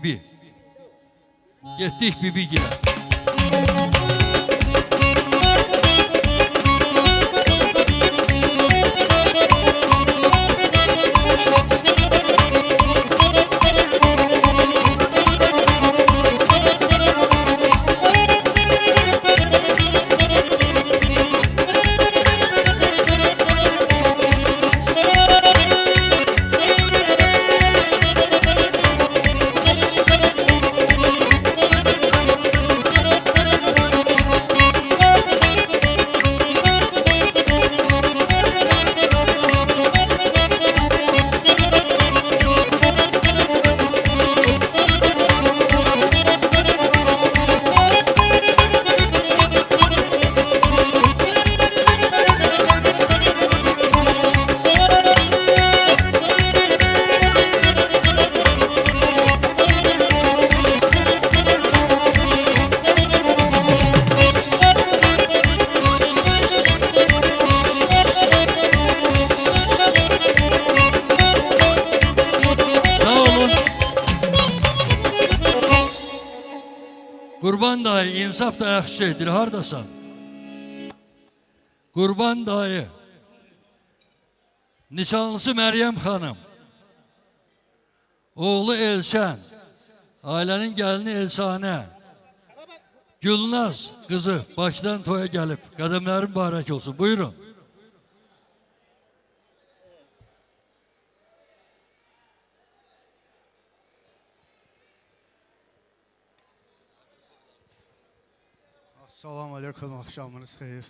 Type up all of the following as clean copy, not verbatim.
Bibi. Getdik Bibi gilə. Qurban dayı, insaf da yaxşı şeydir, hardasan? Qurban dayı, nişanlısı Məryəm xanım, oğlu Elşən, ailənin gəlini Elşanə, Gülnaz qızı Bakıdan toya gəlib, qədəmlərin mübarək olsun. Buyurun. Assalamu aleykum, axşamınız xeyir.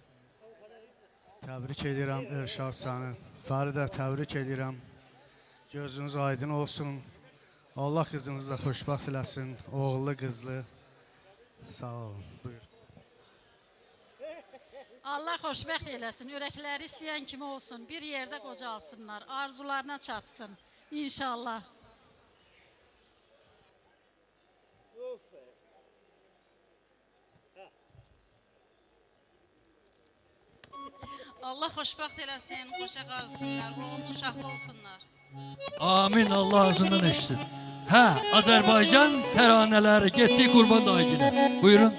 Təbrik edirəm Elşad səni. Fəridə təbrik edirəm. Gözünüz aydın olsun. Allah qızınızla xoşbaxt eləsin. Oğullu, qızlı. Sağ olun. Buyur. Allah xoşbəxt eləsin. Ürəkləri istəyən kimi olsun. Bir yerdə qocalsınlar. Arzularına çatsın. İnşallah. Allah xoşbəxt eləsin, xoşa qalsınlar, oğullu uşaqlı olsunlar. Amin, Allah ağzından eşitsin. Hə, Azərbaycan təranələri getdik Qurban dayı gilə. Buyurun.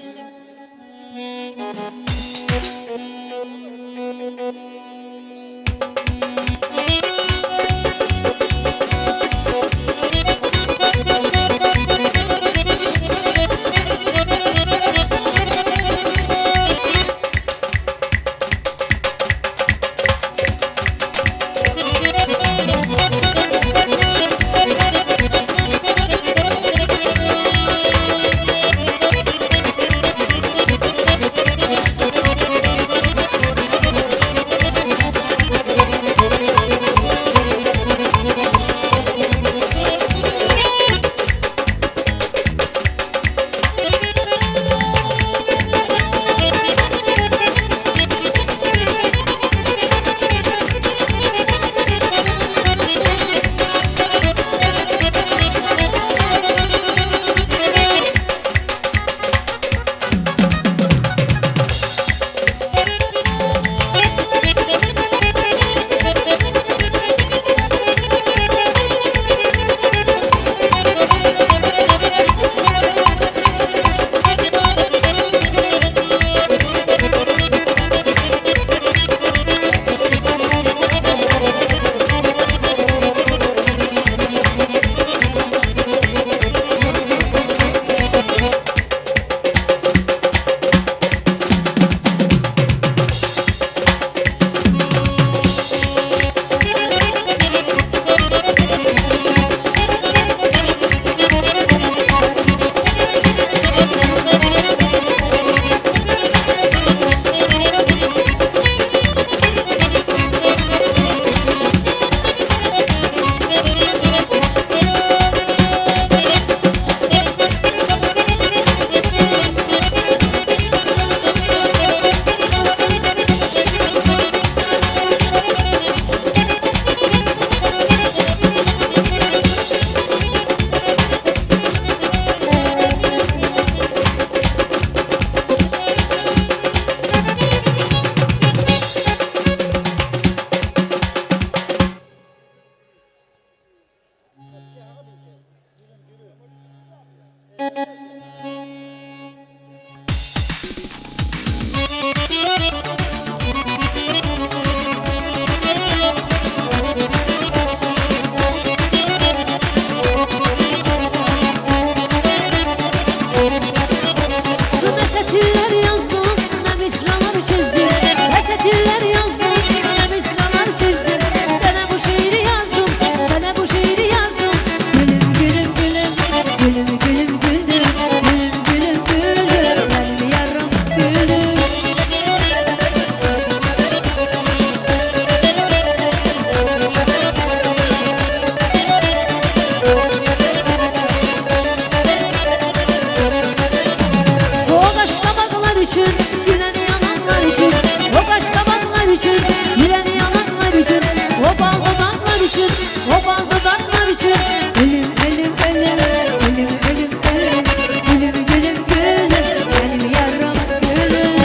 güleni yananlar üçün, o kaş kabaklar üçün, güleni yananlar üçün, o bal dudaklar üçün, o bal dudaklar üçün. Ölüm ölüm ölüm, ölüm ölüm ölüm, gülüm gülüm gülüm, benim yarım gülüm.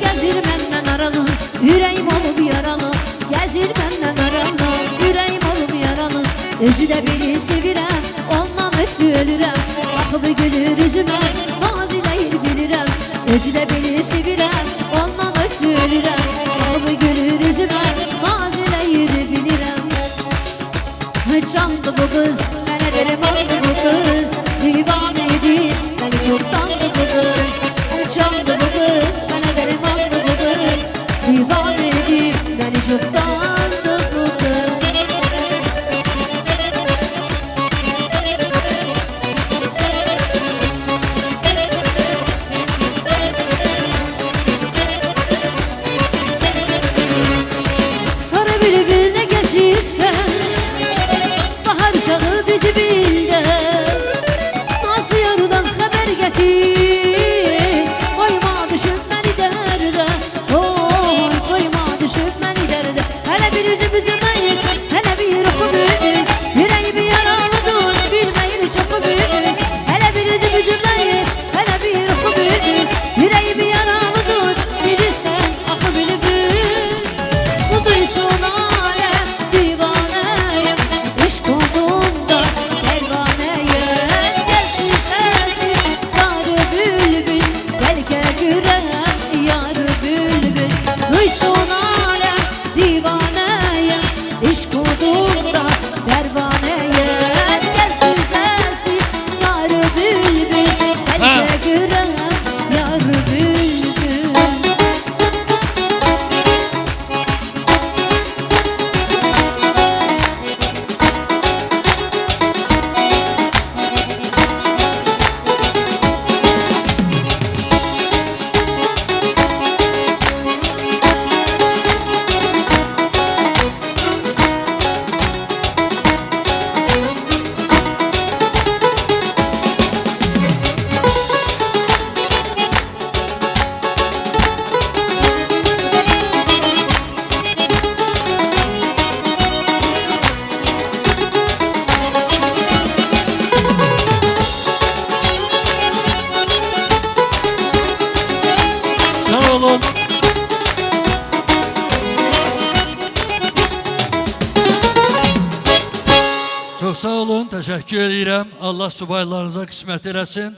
Gəzir məndən aralı, ürəyim olub yaralı. Gəzir məndən aralı, ürəyim olub yaralı. Özü də bilir sevirəm, ondan ötürü ölürəm. Baxıb gülür üzümə, naz eləyir bilirəm. Özü də bilir sevirəm, ondan ötürü ölürəm. Baxıb gülür üzümə, naz eləyir bilirəm. Candı bu kız, mənə dermandı bu kız. Divan edir, məni çoxdandı bu kız. Candı bu kız, mənə dermandı bu kız. Divan edir, məni çoxdandı bu kız. Sarı bülbüllə gəzirsən, bahar uşağı bizi bildə. Nazlı yarıdan xəbər gətir, qoyma düşüb məni dərdə. Oy, qoyma düşüb məni dərdə. Hələ bir üzüm üzüməyir, hələ bir oxu bülbül. Yüreğimi yaralıdır, bilməyir çoxu bülbül. Hələ bir üzüm üzüməyir, hələ bir oxu bülbül. Yüreğimi yaralıdır, bilirsən axı bülbül. Bu duysun aləm, divanəyəm. İşq olduğunda pervanəyəm. Gəlsin səsin, sarı bülbül. Bəlkə görəm, yarı bülbül. Duysun aləm, divanəyəm. İşq olduğunda pervanəyəm. Gəlsin səsin, sarı bülbül. Bəlkə görəm, yarı bülbül. Sağ olun. Çok sağ olun, teşekkür edirəm. Allah subaylarınıza qismət eləsin.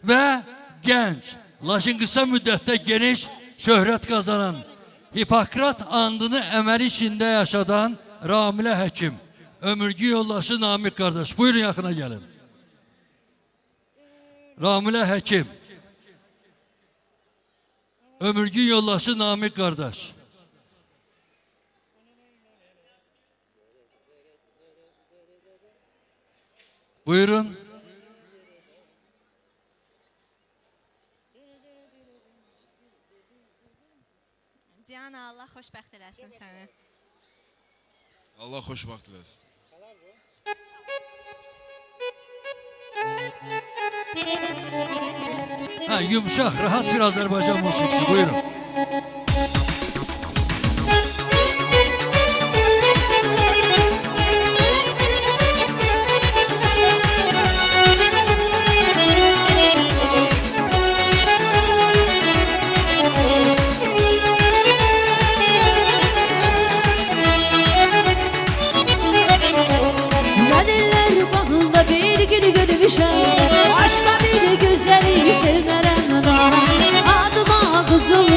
Və gənc, lakin qısa müddətdə geniş şöhrət qazanan, Hipokrat andını əməli içində yaşadan Ramilə Həkim, ömürgü yoldaşı Namik qardaş. Buyurun yaxına gəlin. Ramilə Həkim, ömürgü yoldaşı Namik qardaş. Buyurun. Diana, Allah xoşbəxt eləsin səni. Allah xoşbəxt eləsin. Ha, yumuşak, rahat bir Azerbaycan musikisi. Buyurun. Kadınlar bağında bir gül görmüşəm, başka bir güzeli sevmərəm ben. Adıma qızıl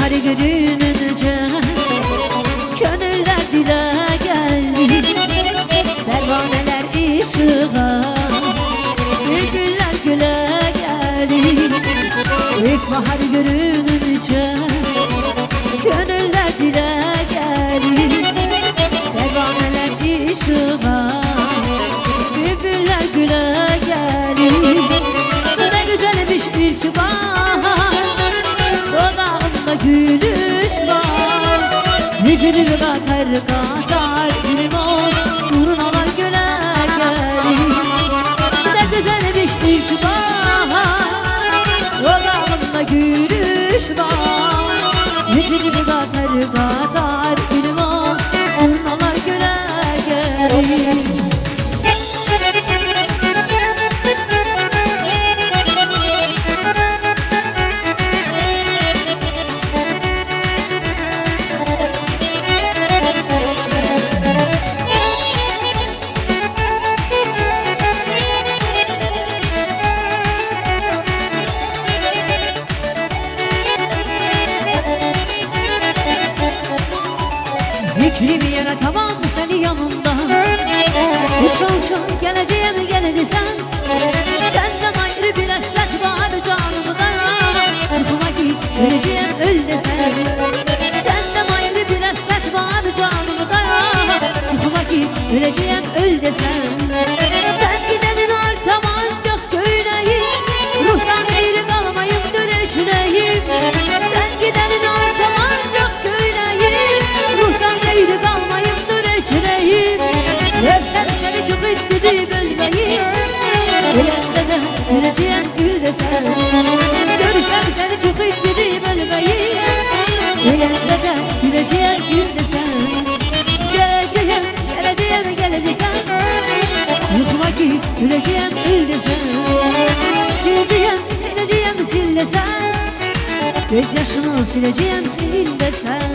bahar gününce Gönüller dile geldi Pervaneler ışığa Bülbüller güle geldi İlkbahar görününce Gönüller dile geldi Pervaneler ışığa Bülbüller güle geldi Ne güzelmiş ilkbahar Dodağında gülüş var Hicri kadar kadar limon Turnalar güle geldi Ne güzelmiş ilkbahar Dodağında gülüş var Hicri kadar kadar limon Turnalar güle geldi Fikrimi yaratamam seni yanında Uça uça geleceğim gel desem Senden ayrı bir hasret var canımda Uyuma git öleceğim öl desem Senden ayrı bir hasret var canımda Uyuma git öleceğim öl desem Sen gidenin arkam ancak böyleyim Ruhtan ayrı kalmayıp döneceğim Sen gidenin arkam ancak böyleyim Ruhtan ayrı kalmayıp döneceğim Görsem seni çok etmediğim ölmeyi Ölende de öleceğim gül desem Görsem seni çok etmediğim ölmeyi Ölende de öleceğim gül desem Geleceğim, geleceğim, gel desem Uyuma git, öleceğim gül desem Sileceğim, sileceğim, sil desem Göz yaşını sileceğim, sil desem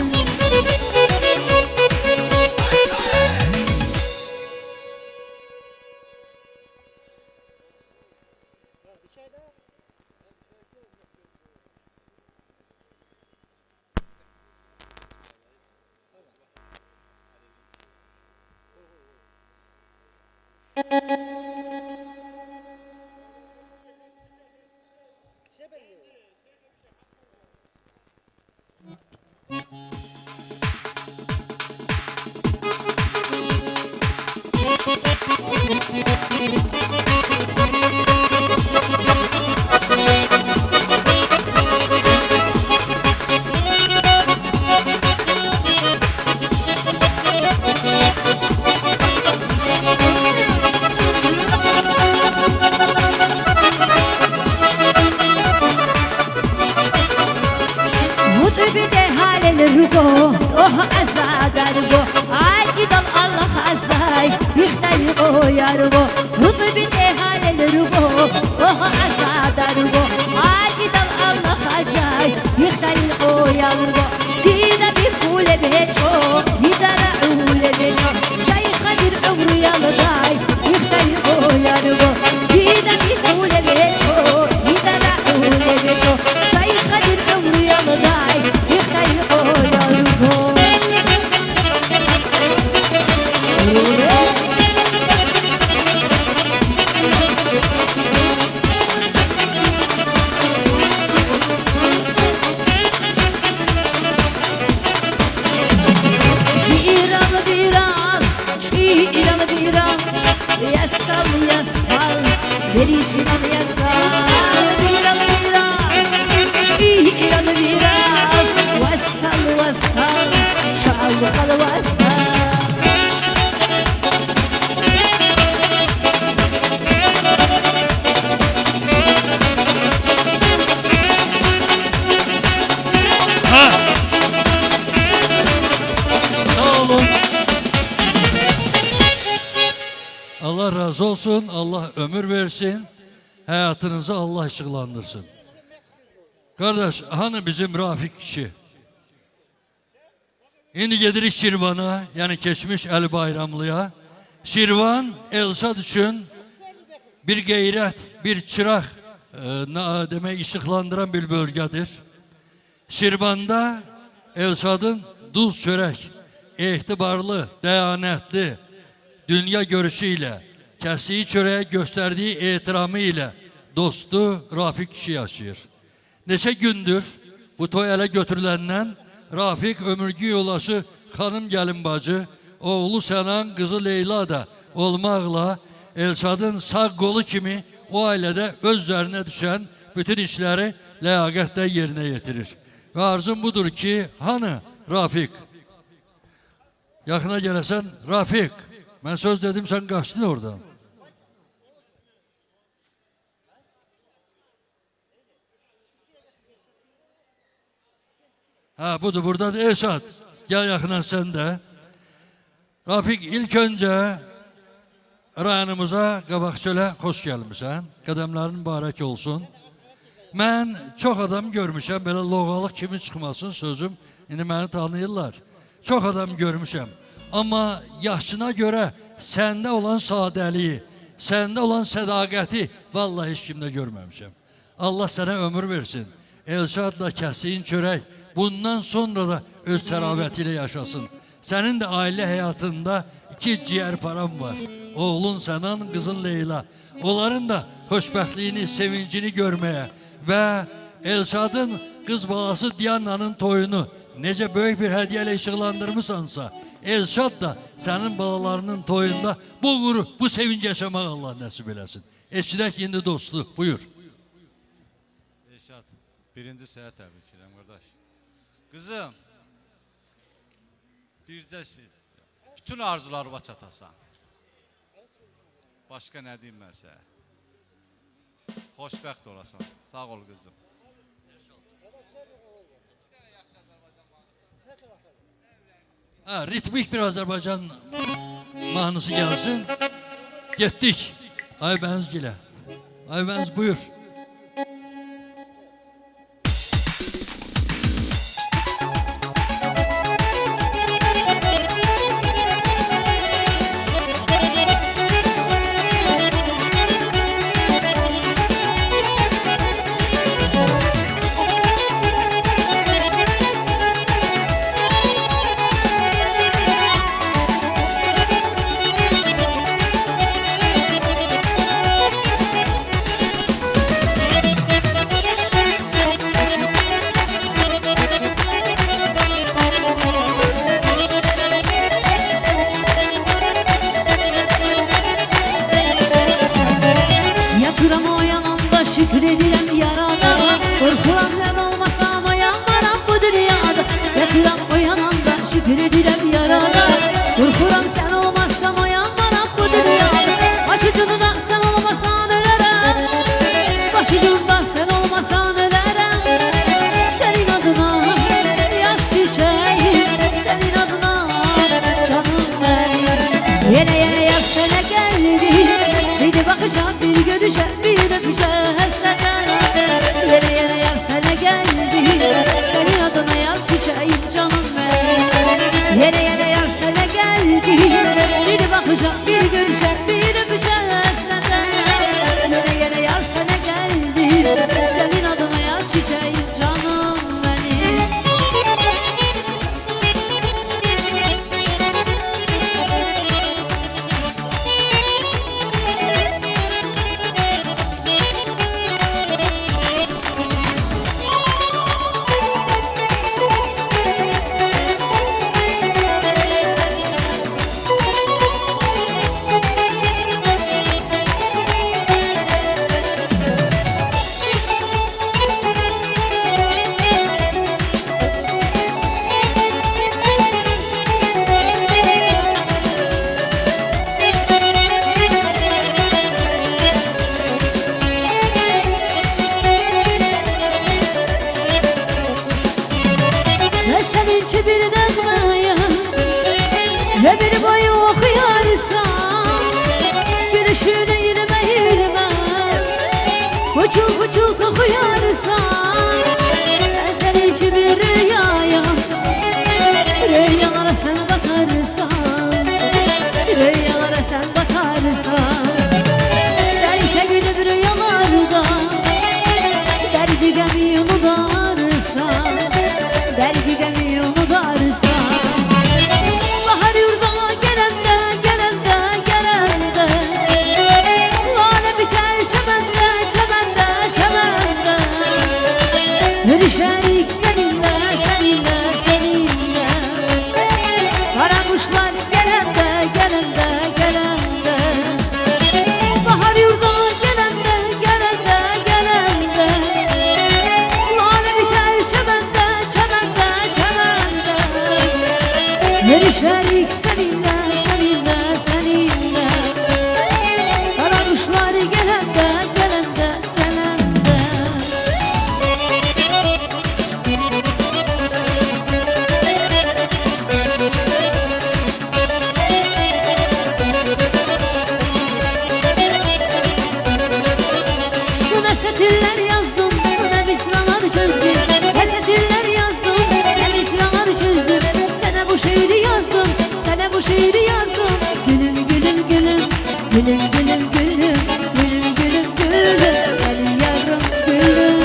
Allah razı olsun, Allah ömür versin, hayatınızı Allah ışıklandırsın. Kardeş, hani bizim Rafik kişi? Şimdi gedirik Şirvan'a, yani geçmiş El Bayramlı'ya. Şirvan, Elşad için bir gayret, bir çırak demek ışıklandıran bir bölgedir. Şirvanda Elşadın duz çörək, etibarlı, dəyanətli, dünya görüşü ilə, kəsdiyi çörəyə göstərdiyi etiramı ilə dostu Rafiq kişi yaşayır. Neçə gündür bu toy ələ götürüləndən Rafiq ömürgü yoldaşı xanım gəlin bacı, oğlu Sənan, qızı Leyla da olmaqla Elşadın sağ qolu kimi o ailədə öz üzərinə düşən bütün işləri ləyaqətlə yerinə yetirir. Ve arzum budur ki, hanı Rafik? Yakına gelesen Rafik. Ben söz dedim, sen kaçtın oradan. Ha budur, burada da Esat. Gel yakından sen de. Rafik, ilk önce rayonumuza Qabaqçölə hoş gelmişsən. Qədəmlərin mübarək olsun. Mən çox adam görmüşəm, belə loğalıq kimi çıxmasın sözüm, indi məni tanıyırlar. Çox adam görmüşəm, amma yaşına görə səndə olan sadəliyi, səndə olan sədaqəti vallahi heç kimdə görməmişəm. Allah sənə ömür versin, Elşadla kəsdiyin çörək bundan sonra da öz təravəti ilə yaşasın. Sənin də ailə həyatında 2 ciyər param var, oğlun Sənan, qızın Leyla. Onların da xoşbəxtliyini, sevincini görməyə ve Elşadın kız balası Diyana'nın toyunu nece büyük bir hediyeyle ışıklandırmışsansa, Elşad da senin balalarının toyunda bu sevinci yaşamak Allah nasip eylesin. Eşidək indi dostu, buyur. Elşad, birinci sənə təbrik edirəm qardaş. Kızım, bircəsiz, bütün arzularıma çatasan. Başka ne diyeyim ben sənə? Xoşbəxt olasan. Sağ ol kızım. Ha, ritmik bir Azerbaycan mahnısı gelsin. Gittik. Aybenzgil'e. Aybenz buyur. Şükredirəm yarada, qorxuram sən olmasam oyanmaram bu dünyada. Yatıram oyananda şükredirəm yarada, qorxuram sən olmasam oyanmaram bu dünyada. Başucunda sən olmasan ölərəm, başucunda sən olmasan ölərəm. Sənin adına yaz çiçeğim, sənin adına canım mənim. Yere yere yaz sənə gəldim, bir bakışam, bir görüşəm, bir öpüşəm. Yere yere yar sana geldi, senin adına yaz çiçeğim canım benim. Yere yere yar sana geldi, bir bakacak, bir görüşecek, bir öpüşecek senden. Yere yere yar sana geldi, senin adına yaz çiçeğim canım benim. Sevinci bir dağmaya ömür boyu okuyarsam, gülüşüne yürüme yürüme uçul uçul kokuyarsam. Ben sevinci bir rüyaya, rüyalara sen bakarsan, rüyalara sen bakarsan. Derke gülüp rüyalarda derdi gemi unutarsan. sətirlər yazdım, nə vicdanlar çözdüm. Nə sətirlər yazdım, nə vicdanlar çözdüm. Sənə bu şeiri yazdım, sənə bu şeiri yazdım. Gülüm, gülüm, gülüm, gülüm, gülüm, gülüm, gülüm, gülüm, gülüm, mənim yarım gülüm.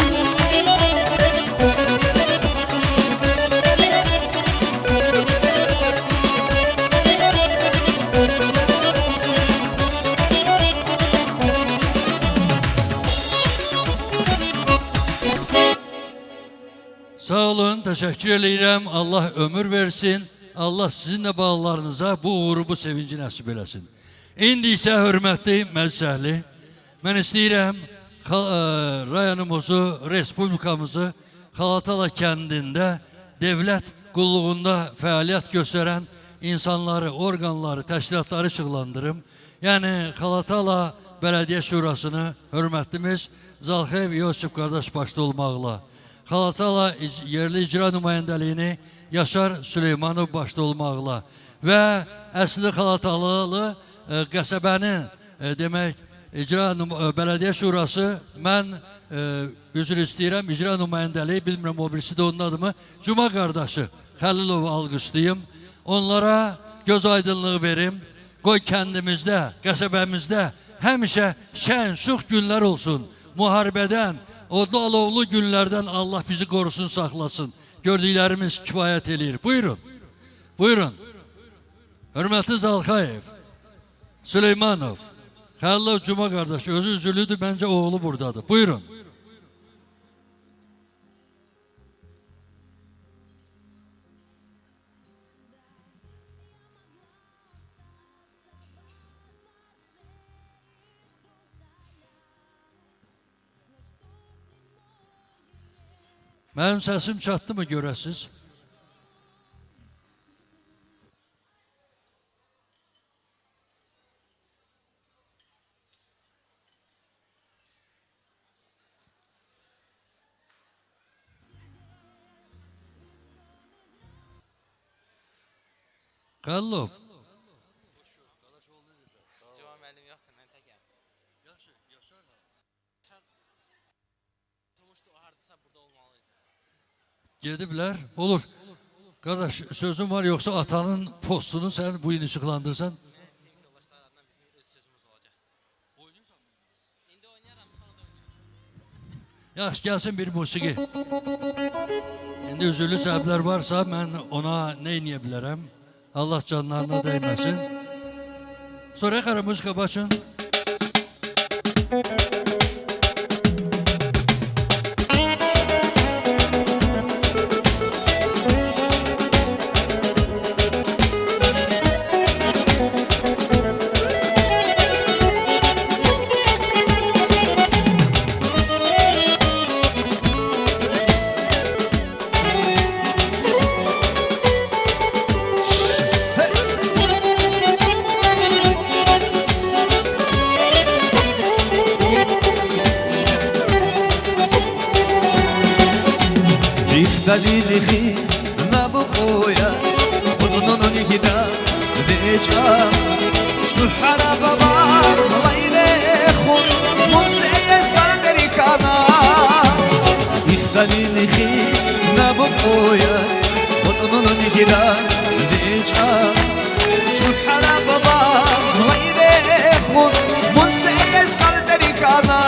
Sağ olun, teşekkür edirəm. Allah ömür versin. Allah sizinlə bağlarınıza bu uğuru, bu sevinci nəsib eləsin. İndi isə hörmətli məclis əhli, mən istəyirəm rayonumuzu, respublikamızı Xalatala kəndində devlət qulluğunda fəaliyyət göstərən insanları, orqanları, təşkilatları işıqlandırım. Yəni Xalatala Bələdiyyə Şurasını hörmətlimiz Zalxev Yosif qardaş başda olmaqla, Xalatala yerli icra nümayəndəliyini Yaşar Süleymanov başda olmaqla və əsli Xalatalalı qəsəbənin demək Bələdiyyə Şurası, mən üzr istəyirəm, icra nümayəndəliyi, bilmirəm o birisi də onun adımı, Cuma qardaşı Xəlilovu alqışlayım. Onlara göz aydınlığı verim. Qoy kəndimizdə, qəsəbəmizdə həmişə şən, şux günlər olsun. Müharibədən, odlu alovlu günlərdən Allah bizi qorusun, saxlasın. Gördüklərimiz kifayət eləyir. Buyurun, buyurun. Hörmətli Zalxayev, Süleymanov, Xəlilov Cuma qardaş, özü üzülüdür, bəncə oğlu buradadır. Buyurun. Mənim səsim çatdı mı görəsiz? Xəlilov. Cavan müəllim yoxdur, mən təkəm. Yaşar. Tomuşdu, o hardasa burada olmalıydı. Gediblər, olur. Qardaş, sözüm var, yoxsa atanın postunu sən bu gün işıqlandırsan? Yoldaşlar adına bizim öz sözümüz olacaq. Oynayırsan mı? İndi oynayaram, sonra da oynayacağım. Yaxşı, gəlsin bir musiqi. İndi üzürlü səbəblər varsa, mən ona nə eləyə bilərəm? Allah canlarına dəyməsin. Sonra qara muzika başın. دلیلی نبخویا خودنون نهیدا دیجا شوحنا بابار مایله خون موسیقی سردری کانا دلیلی نبخویا خودنون نهیدا دیجا شوحنا بابار مایله خون موسیقی سردری کانا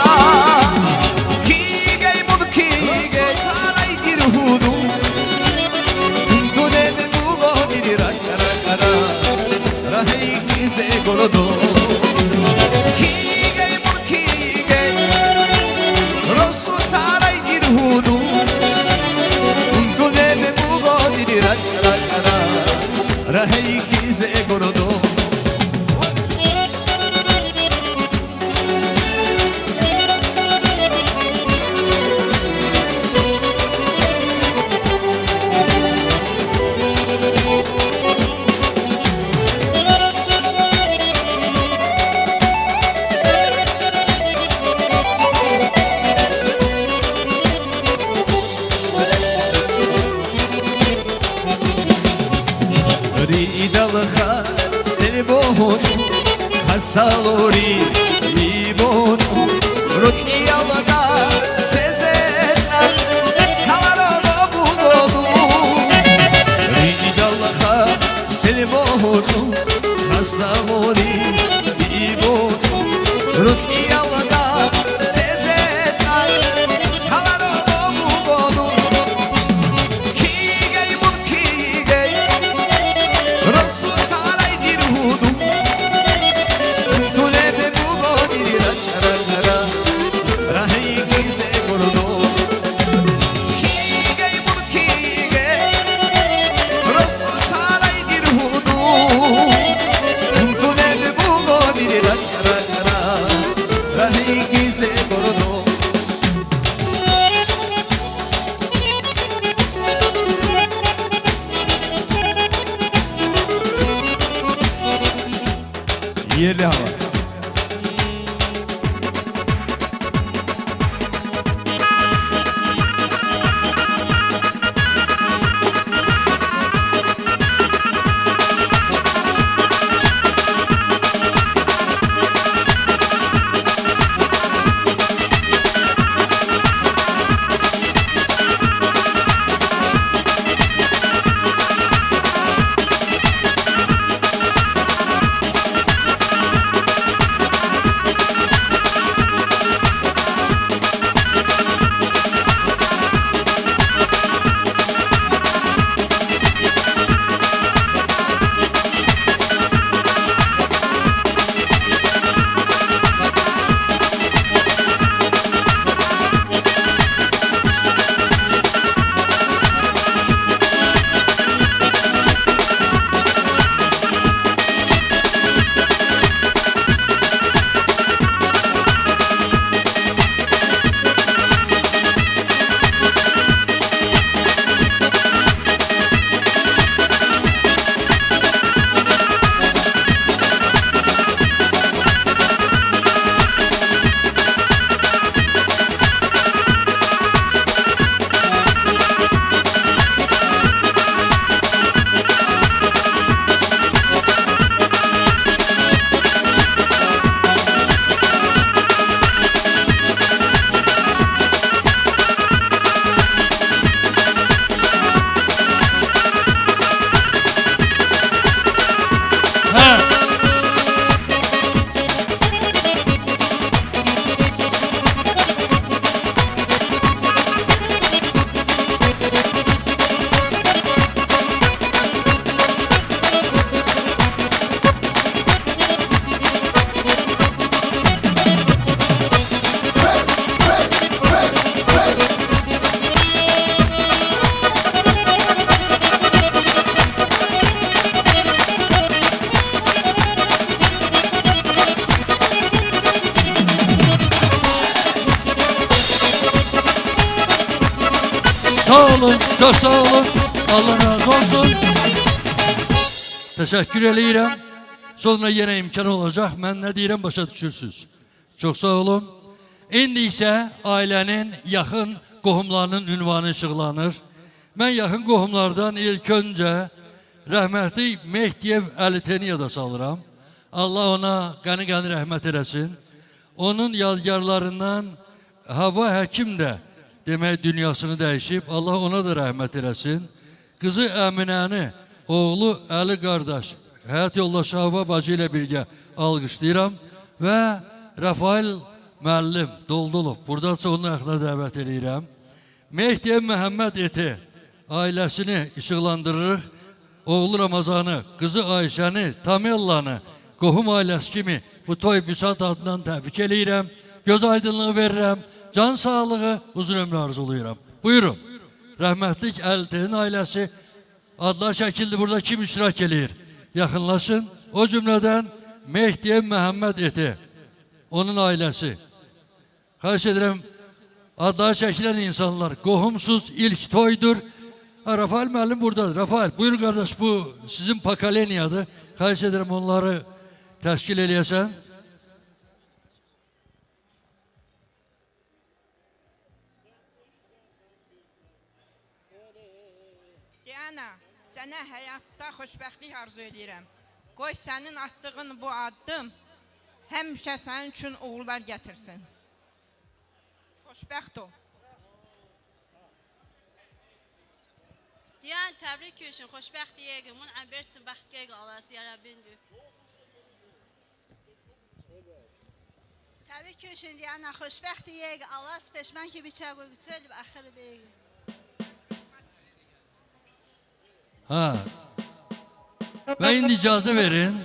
se golodo Kigay mur kigay Rosso taray girhudu Unto nede mugo diri rakara Rahey ki se golodo Ridalha selbono hasalori libono ruhi alada Sağ olun, çok sağ olun. Allah razı olsun. Teşekkür eləyirəm. Sonra yenə imkan olacaq. Mən nə deyirəm başa düşürsünüz. Çox sağ olun. İndi isə ailənin yaxın qohumlarının ünvanı işıqlanır. Mən yaxın qohumlardan ilk öncə rəhmətli Mehdiyev Əliteni yada salıram. Allah ona qəni-qəni rəhmət eləsin. Onun yadgarlarından Hava Həkim də demək dünyasını dəyişib. Allah ona da rəhmət eləsin. Qızı Əminəni, oğlu Əli qardaş, həyat yoldaşı Hava bacı ilə birgə alqışlayıram. Və Rafael müəllim Doldolov, buradasa onun əxlə dəvət edirəm. Mehdiyev Məhəmməd Eti ailəsini işıqlandırırıq. Oğlu Ramazanı, qızı Ayşəni, Tamellanı, qohum ailəsi kimi bu toy büsat adından təbrik eləyirəm. Göz aydınlığı verirəm. Can sağlığı, uzun ömrü arzulayıram. Buyurun. Rəhmətlik Əlitenin ailəsi adlar şəkildə burada kim iştirak eləyir? Yaxınlaşın. O cümlədən Mehdiyev Məhəmməd Eti, onun ailəsi. Xahiş edirəm, adlar çəkilən insanlar, qohumsuz ilk toydur. Rafael müəllim buradadır. Rafael, buyur qardaş, bu sizin pakaleniyadır. Xahiş edirəm onları təşkil eləyəsən. Diana, sənə həyatda xoşbəxtlik arzu edirəm. Qoy sənin atdığın bu addım həmişə sənin üçün uğurlar gətirsin. Xoşbəxt ol. Diyan təbrik üçün xoşbəxt yəqin. Mun əmbərsin bəxt yəqin Allah'sı ya Rabbindir. Təbrik üçün Diana xoşbəxt yəqin. Allah peşman ki biçər qoy bütəlib axırı bəyəqin. Ha. Və indi icazə verin,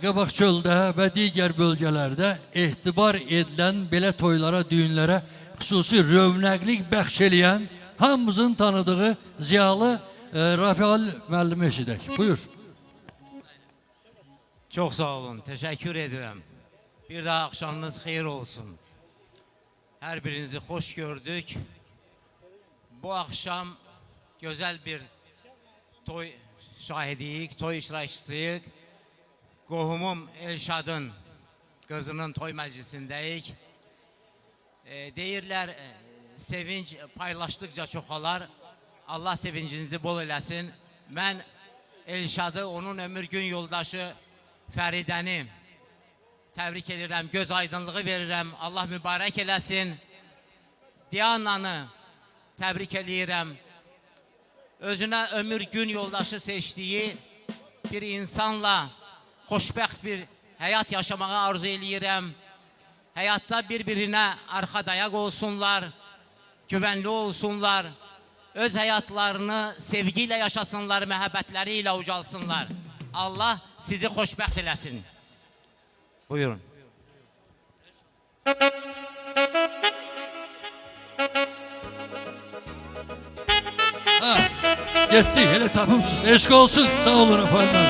Qabaq çöldə və digər bölgələrdə etibar edilən belə toylara, düğünlərə xüsusi rövnəqlik bəxş eləyən hamımızın tanıdığı ziyalı Rafael müəllimi eşidək. Buyur. Çox sağ olun, təşəkkür edirəm. Bir daha axşamınız xeyir olsun. Hər birinizi xoş gördük. Bu axşam gözəl bir toy şahidiyik, toy iştirakçısıyıq. Qohumum Elşadın qızının toy məclisindəyik. Deyirlər, sevinç paylaşdıqca çoxalar. Allah sevincinizi bol eləsin. Mən Elşadı, onun ömür gün yoldaşı Fəridəni təbrik edirəm, göz aydınlığı verirəm. Allah mübarək eləsin. Diyananı təbrik edirəm. Özünə ömür gün yoldaşı seçdiyi bir insanla xoşbəxt bir həyat yaşamağı arzu eləyirəm. Həyatda bir-birinə arxa dayaq olsunlar, güvənli olsunlar, öz həyatlarını sevgi ilə yaşasınlar, məhəbbətləri ilə ucalsınlar. Allah sizi xoşbəxt eləsin. Buyurun. Ha, yetti, hele tapımsız. Eşk olsun. Sağ olun efendim.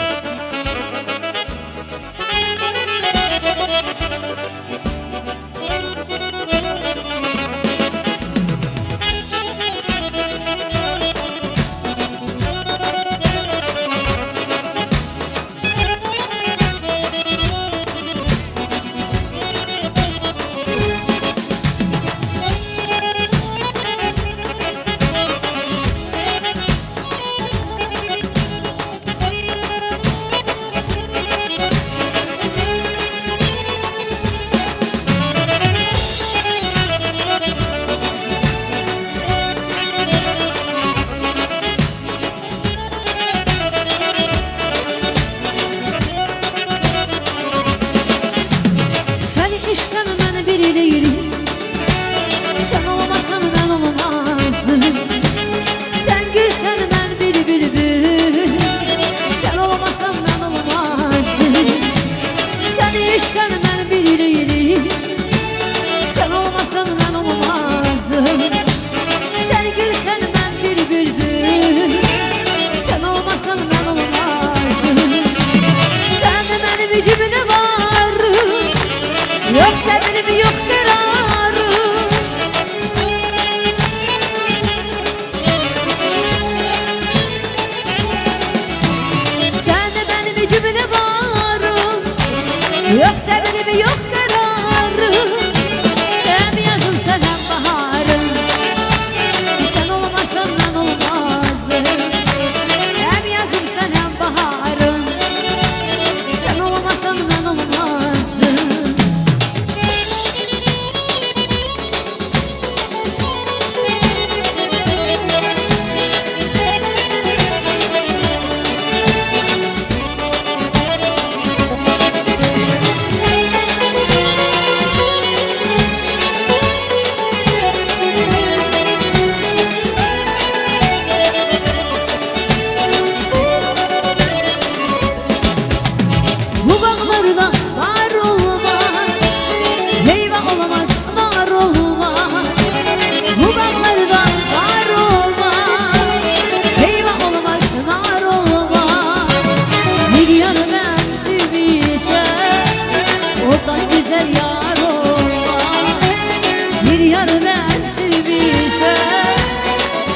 ben sevmişim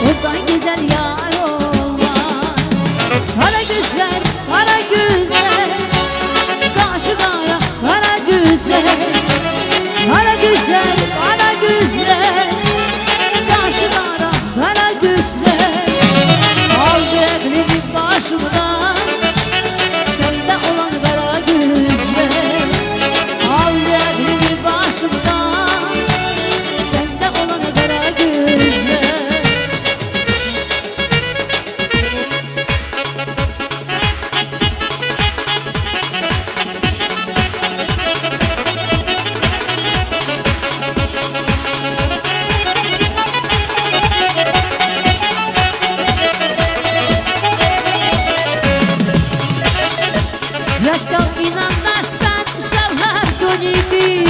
Ondan güzel yar olmaz Kara gözler, kara gözler Kaşı kara, kara gözler Kara gözler, kara gözler Kaşı kara, kara gözler Aldı evlilik başımdan Sende olan kara gözler Aldı evlilik başımdan Sende olan kara gözler Раскал инанмazsan şavhar konigi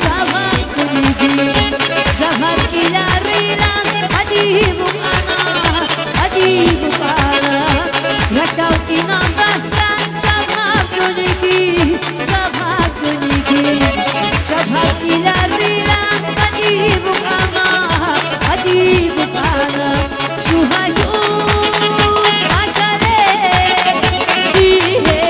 şavhar konigi Şavhar ilarilan hadi bu ana hadi bu ana Raskal inanmazsan şavhar konigi şavhar konigi Şavhar ilarilan hadi bu ana hadi bu ana Şu hayun akale şihe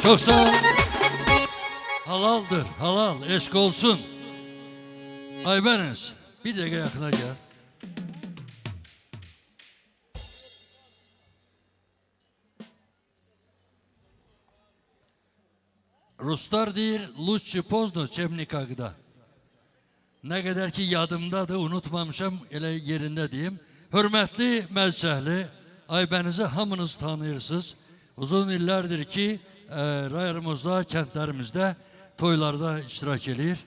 Çok sağ ol. Halaldır, halal, eşk olsun. Aybenes, bir dakika yakına gel. Ruslar deyir, Lutçi Pozno Çemnikag'da. Nə qədər ki yadımdadır, unutmamışam, elə yerində deyim. Hörmətli məclisəhli, Aybənizi hamınız tanıyırsınız. Uzun illərdir ki rayonumuzda, kəndlərimizdə toylarda iştirak edir.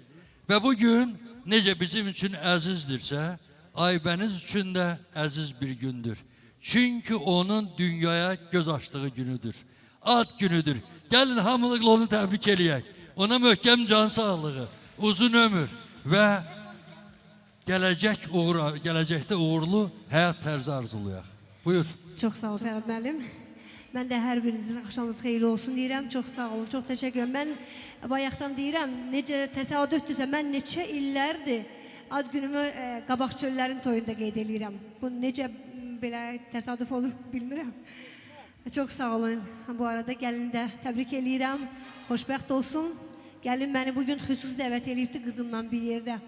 Və bugün necə bizim üçün əzizdirsə, Aybəniz üçün də əziz bir gündür. Çünki onun dünyaya göz açdığı günüdür. Ad günüdür. Gəlin hamılıqla onu təbrik eləyək. Ona möhkəm can sağlığı, uzun ömür və gələcəkdə uğurlu həyat tərzi arzulayaq. Buyur. Çox sağ ol Fərhad müəllim. Mən də hər birinizin axşamınız xeyirli olsun deyirəm. Çox sağ olun, çox təşəkkür edirəm. Mən bayaqdan deyirəm, necə təsadüfdürsə, mən neçə illərdir ad günümü Qabaq Çöllərin toyunda qeyd edirəm. Bu necə belə təsadüf olur bilmirəm. Çox sağ olun. Bu arada gəlin də təbrik eləyirəm. Xoşbəxt olsun. Gəlin məni bugün xüsusi dəvət eləyibdi qızımla bir yerdə.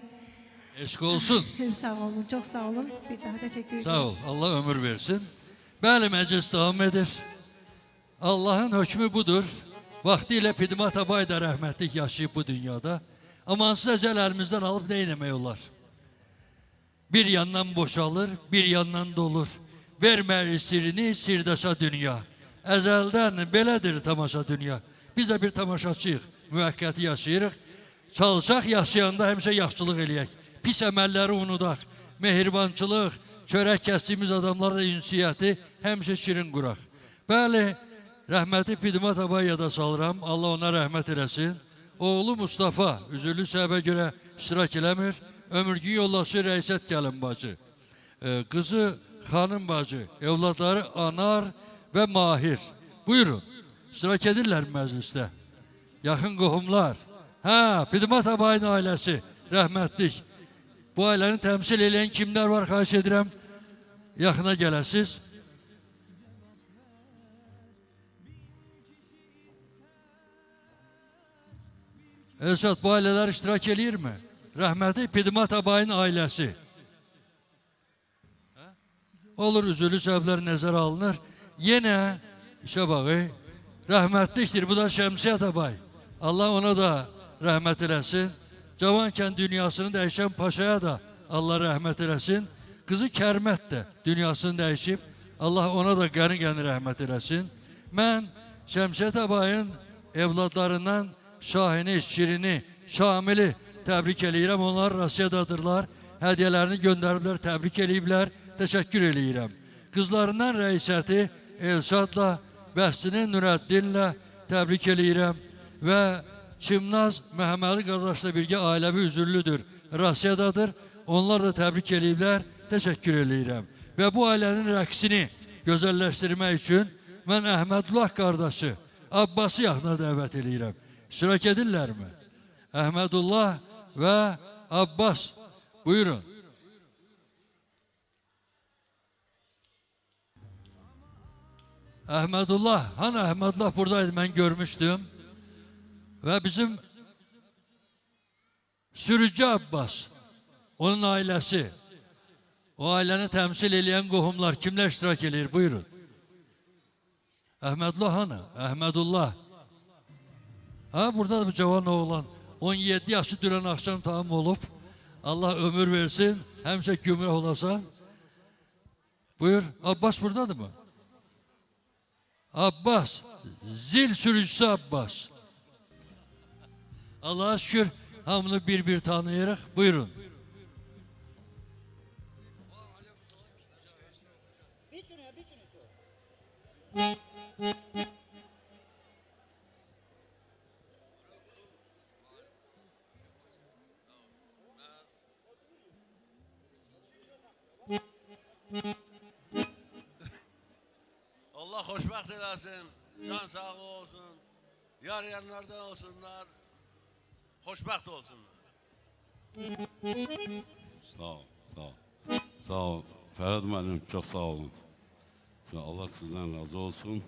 Eşq olsun. Sağ olun, çox sağ olun. Bir daha təşəkkür ederim. Sağ ol, Allah ömür versin. Bəli, məclis davam edir. Allahın hökmü budur. Vaxtilə Pidmat Abay da rəhmətlik yaşayıb bu dünyada. Amansız əcəl əlimizdən alıb nə eləmək olar? Bir yandan boşalır, bir yandan dolur. Verməyir sirrini sirdaşa dünya. Əzəldən belədir tamaşa dünya. Biz də bir tamaşaçıyıq, müvəqqəti yaşayırıq. Çalışaq yaşayanda həmişə yaxşılıq eləyək. Pis əməlləri unudaq. Mehribançılıq, çörək kəsdiyimiz adamlarla ünsiyyəti həmişə şirin quraq. Bəli, rəhməti Pidmat Abay'a da salıram. Allah ona rəhmət eləsin. Oğlu Mustafa üzürlü səbəbə görə iştirak eləmir. Ömürgün yoldaşı Rəisət gəlin bacı. Qızı Xanım bacı, evladları Anar və Mahir. Buyurun, iştirak edirlər məclisdə. Yaxın qohumlar. Pidmat Abay'ın ailəsi, rəhmətlik. Bu ailəni təmsil edən kimlər var, xahiş edirəm, yaxına gələsiz. Elşad, bu ailələr iştirak eləyirmi? Rəhməti Pidmat Abay'ın ailəsi. Olur, üzülü səbəblər nəzərə alınır. Yenə, işə bağı, rəhmətlikdir, bu da Şəmsiyyət Abay. Allah ona da rəhmət eləsin. Cavankən dünyasını dəyişən Paşaya da Allah rəhmət eləsin. Qızı Kərmət də dünyasını dəyişib. Allah ona da qəni-qəni rəhmət eləsin. Mən Şəmsiyyət Abayın evladlarından Şahini, Şirini, Şamili təbrik eləyirəm. Onlar Rusiyadadırlar. Hədiyələrini göndəriblər, təbrik eləyiblər. Təşəkkür eləyirəm. Qızlarından Rəisəti Elşadla, Bəstini Nürəddinlə təbrik eləyirəm. Və Çimnaz Məhəmməli qardaşla birgə ailəvi üzürlüdür. Rusiyadadır. Onlar da təbrik eləyiblər. Təşəkkür eləyirəm. Və bu ailənin rəqsini gözəlləşdirmək üçün mən Əhmədullah qardaşı Abbası yaxına dəvət eləyirəm. İştirak edirlərmi? Əhmədullah və Abbas. Buyurun. Əhmədullah, Əhmədullah buradaydı, mən görmüşdüm. Və bizim Sürücü Abbas, onun ailəsi, o ailəni təmsil edən qohumlar kimlər iştirak edir? Buyurun. Əhmədullah Əhmədullah. Burada da bu cavan oğlan 17 yaşı dünən axşam tamam olub. Allah ömür versin, həmişə gümrah olasan. Buyur, Abbas buradadır mı? Abbas, zil sürücüsü Abbas. Allah'a şükür hamını bir tanıyırıq. Buyurun. Allah xoşbəxt eləsin, can sağlığı olsun, yarayanlardan olsunlar, xoşbəxt olsunlar. Sağ ol. Fərhad müəllim, çox sağ olun. Allah sizdən razı olsun.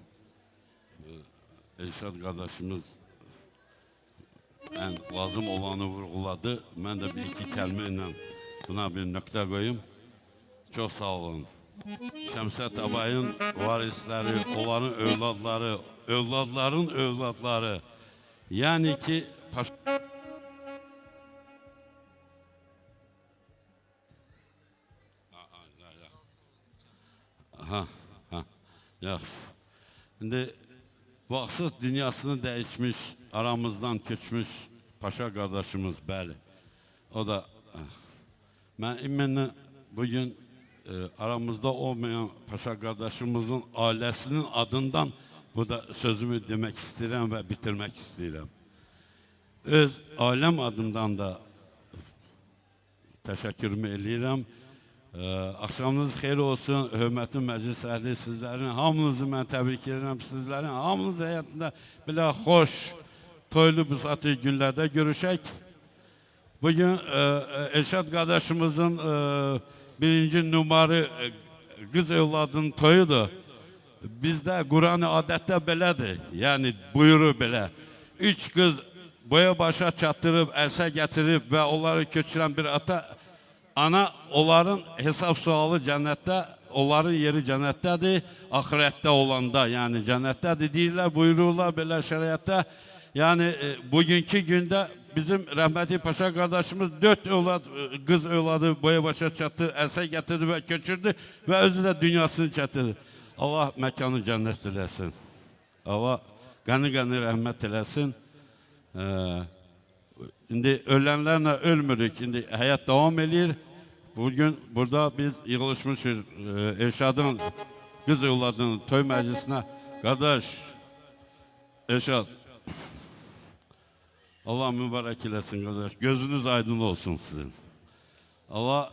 Elşad qardaşımız ən lazım olanı vurğuladı. Mən də bir iki kəlmə ilə buna bir nöqtə qoyum. Çox sağ olun. Şəmsiyyət Abayın varisləri, onların övladları, övladların övladları. Yəni ki, Yaxşı. İndi vaxtsız dünyasını dəyişmiş, aramızdan keçmiş paşa qardaşımız, bəli. O da, mən ümumən bugün aramızda olmayan paşa qardaşımızın ailəsinin adından bu da sözümü demək istəyirəm və bitirmək istəyirəm. Öz ailəm adından da təşəkkürümü eləyirəm. Axşamınız xeyir olsun, hörmətli məclis əhli, sizlərin hamınızı mən təbrik edirəm. Sizlərin hamınız həyatında belə xoş, toylu büsatı günlərdə görüşək. Bugün Elşad qardaşımızın birinci numarı qız evladının toyudur. Bizdə Qur'an-ı adətdə belədir, yəni buyurur belə. 3 qız boya başa çatdırıb, ərsə gətirib və onları köçürən bir ana, onların hesab sualı cənnətdə, onların yeri cənnətdədir, axirətdə olanda, yəni cənnətdədir deyirlər, buyururlar belə şəriətdə. Yəni bugünkü gündə bizim rəhmətli paşa qardaşımız 4 qız övladı boya başa çatdı, ərsə gətirdi və köçürdü və özü də dünyasını çatdırdı. Allah məkanı cənnət eləsin. Allah qəni-qəni rəhmət eləsin. İndi ölənlərlə ölmürük, indi həyat davam edir. Bugün burada biz yığılışmışız Elşadın qız övladının toy məclisinə. Qardaş, Elşad, Allah mübarək eləsin qardaş. Gözünüz aydın olsun sizin. Allah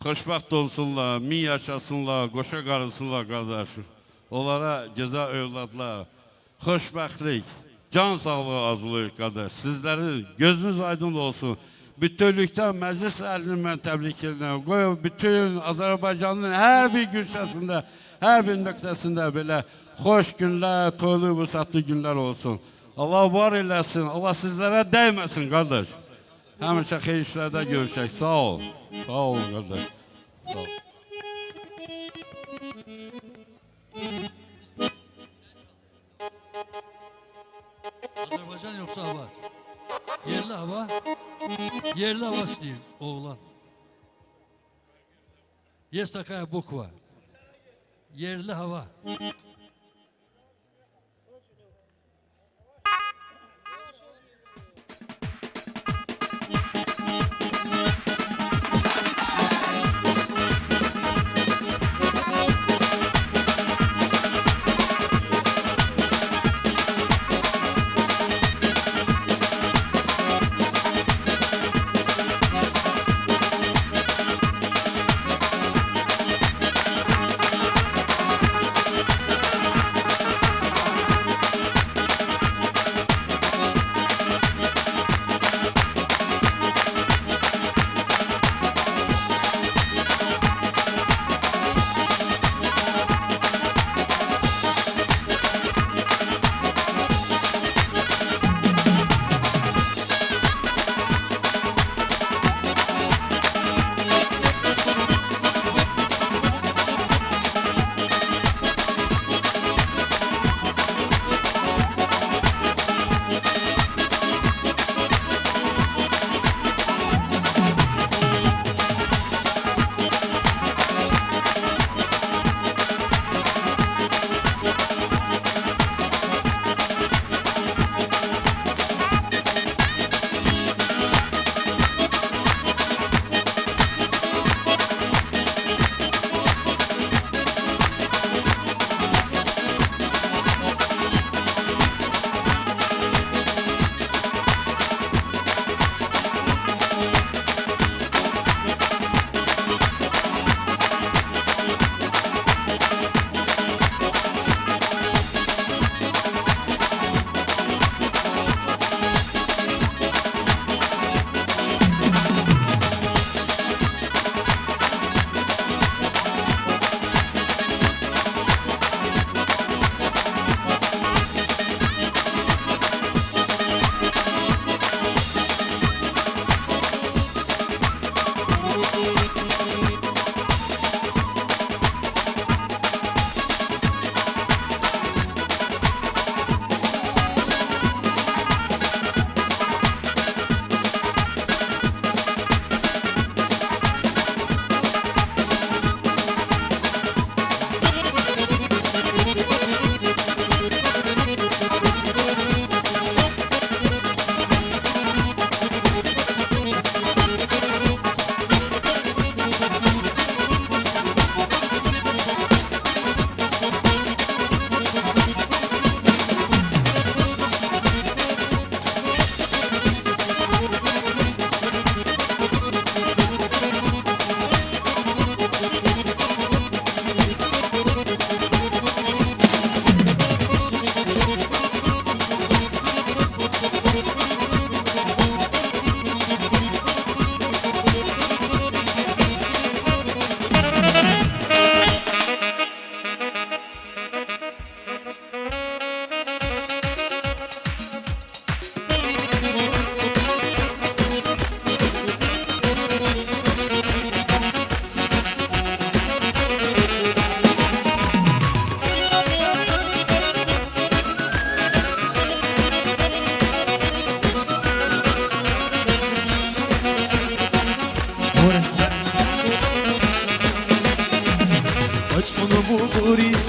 xoşbəxt olsunlar, min yaşasınlar, qoşa qarısınlar qardaş. Onlara gözəl övladlar, xoşbəxtlik, can sağlığı arzulayır qardaş. Sizlərin gözünüz aydın olsun. Bütünlükdən məclis əhlini mən təbrik edirəm. Qoy bütün Azərbaycanın hər bir güşəsində, hər bir nöqtəsində belə xoş günlər, toylu vüsatlı günlər olsun. Allah var eləsin, Allah sizlərə dəyməsin qardaş. Həmişə xeyir işlərdə görüşək. Sağ ol. Sağ olun qardaş. Sağ ol. Azərbaycan yoxsa hava? Yerli hava? Yerli hava istəyir oğlan. Есть такая буква. Yerli hava.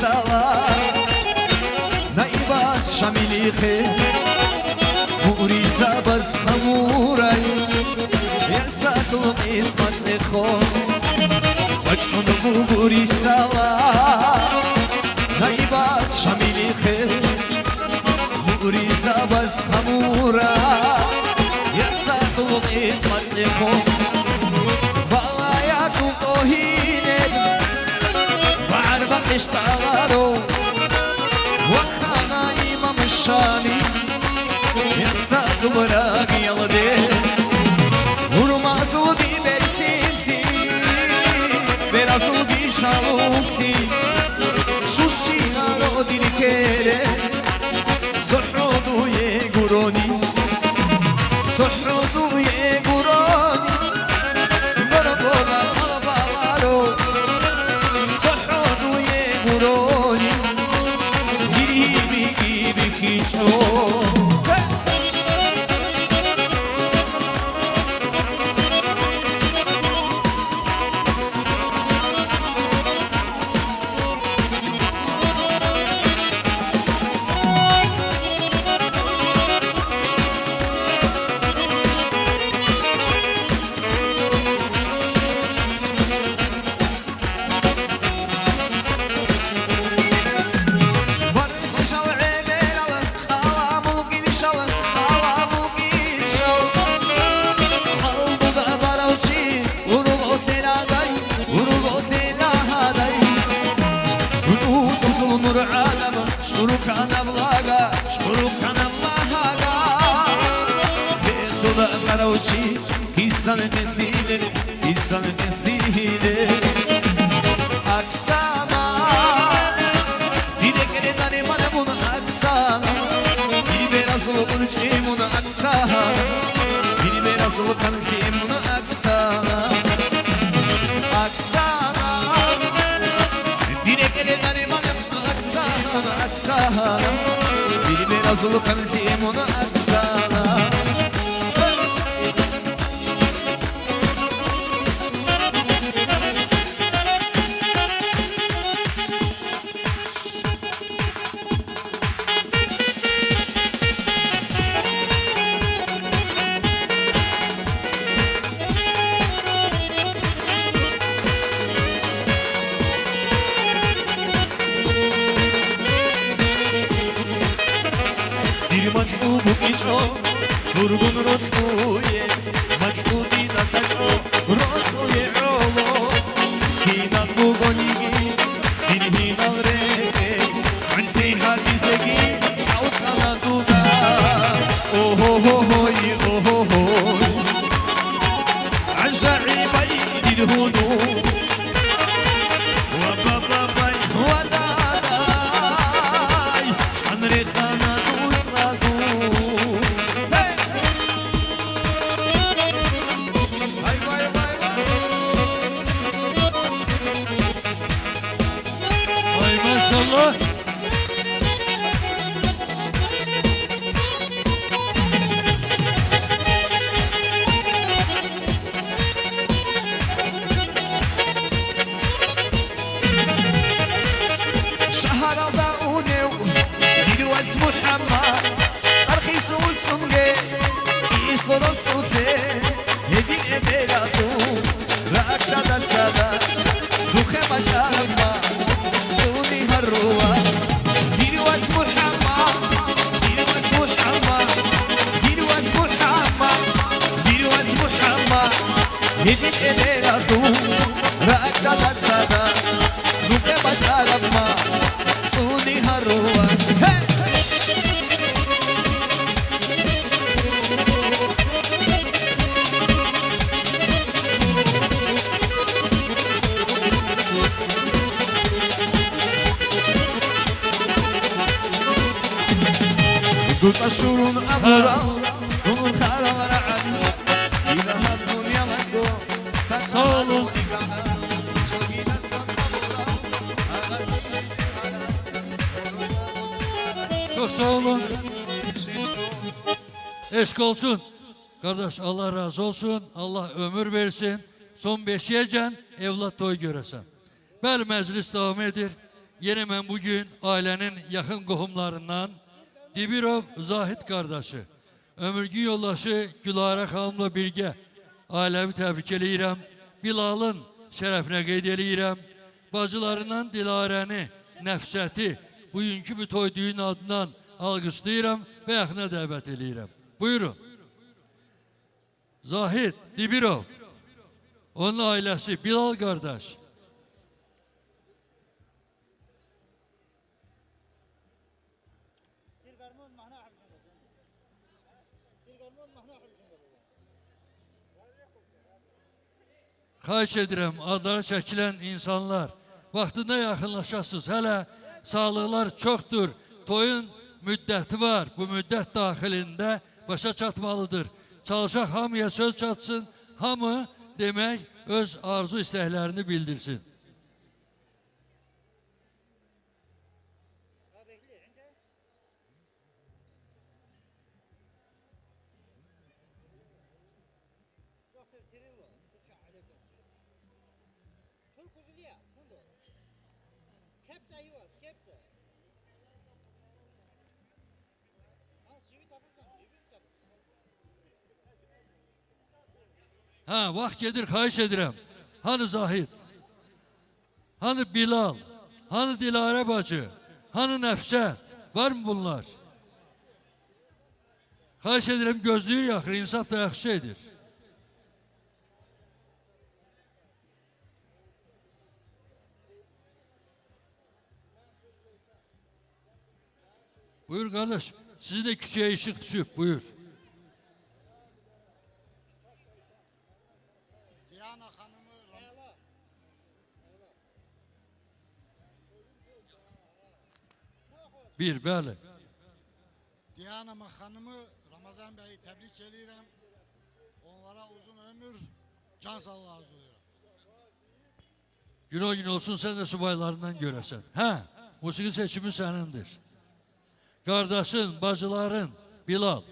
salar Naibas şamilihe Muri zabaz hamuray Yasaklım ismat ekhon Açmanı muri salar Naibas şamilihe Muri zabaz hamuray Yasaklım ismat ekhon Valayakum ohinet Barba اشتغلوا وكان إمام الشامي يساق براق يلدي Vurmazı biber sildi Berazı bir şalukti Şu şiaro dilkere Sorrudu ye guroni Sorrudu ye guroni Barakola alabalaro Sorrudu ye guroni Gibi gibi kiço İnsan tefdili Aksana Dile dane bana bunu aksana Dili azılı bulacağım onu aksana Dili azılı kankim onu aksana Aksana Dile dane bana bunu aksana Aksana Dili azılı kankim onu aksana Turgun rotluye, makudi da kaço, rotluye rolo. Hinan bu gonigi, hinan reke, anti hadisegi, alkana duga. Oh ho ho hoy, oh ho hoy. Ajaibay dilhudu, wa baba bay, wa daday, çanre kana uçlagu. Maşallah. Şaharada unev, dilvaz Muhammed, sarhis usunge, isoro sute, yedi ebelatu, rakta da sada, duhe macamat, suni harruva, dilvaz Muhammed, dilvaz Muhammed, dilvaz Muhammed, dilvaz Muhammed, yedi ebelatu, rakta da sada, duhe macamat, suni harruva. Hey! قلت أشهر أمرا ومن خلق العدل إذا الدنيا مدو صالح Çok sağ olun. Eşk olsun. Kardeş Allah razı olsun. Allah ömür versin. Son beşiyecen evlat toy göresen. Bəli məclis devam edir. Yine ben bugün ailenin yakın qohumlarından Dibirov Zahid kardeşi, ömürgün yoldaşı Gülara xanımla birgə ailəvi təbrik eləyirəm. Bilalın şərəfinə qeyd eləyirəm. Bacılarından Dilarəni, Nəfsəti bugünkü bu toy düğün adından alqışlayıram və yaxına dəvət eləyirəm. Buyurun. Zahid Dibirov, onun ailəsi Bilal qardaş. Xahiş edirəm, adları çəkilən insanlar vaxtında yaxınlaşasınız. Hələ sağlıqlar çoxdur. Toyun müddəti var. Bu müddət daxilində başa çatmalıdır. Çalışaq hamıya söz çatsın. Hamı demək öz arzu istəklərini bildirsin. Ha, vaxt gedir, xahiş edirəm. Hani Zahid? Hani Bilal? Hani Dilarə bacı? Hani Nəfsət? Var mı bunlar? Xahiş edirəm, gözlüyür yaxır, insaf da yaxşı edir. Buyur kardeş, sizin de küçüğe ışık düşüp, buyur. Bir, bəli. Diana xanımı Ramazan bəyi təbrik edirəm. Onlara uzun ömür, can sağlığı arzulayıram. Gün o gün olsun, sen de subaylarından görəsən. Hə, musiki seçimi sənindir. Kardeşin, bacıların, Bilal.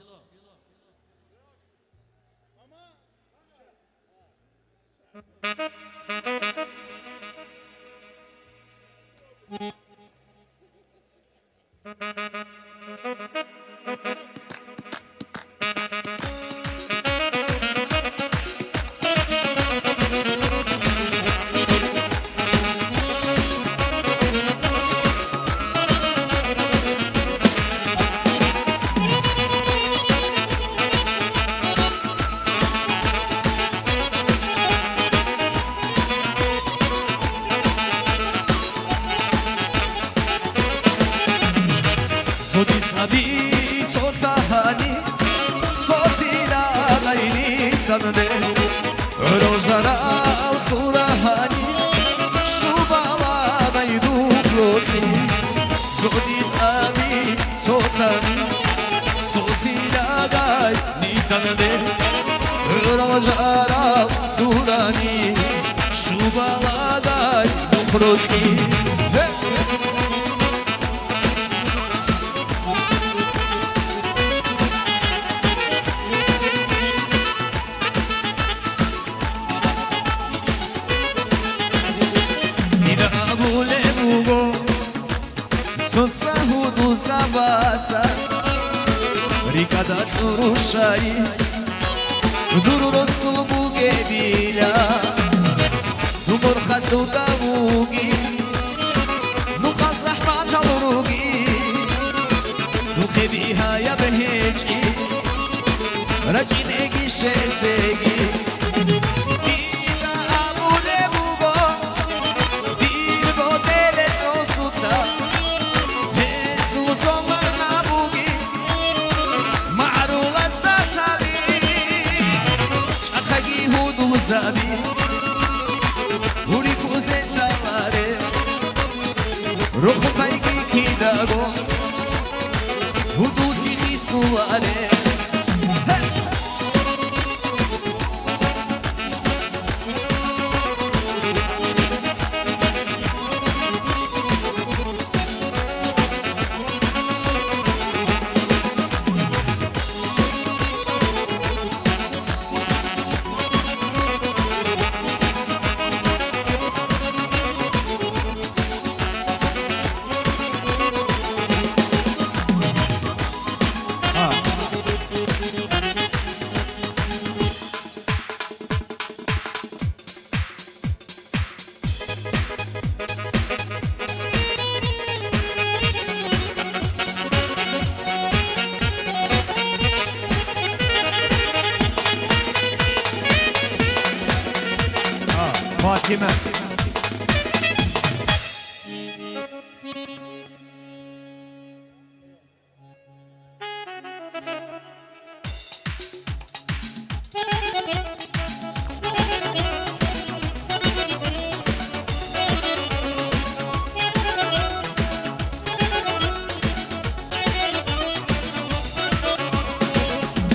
Kimə?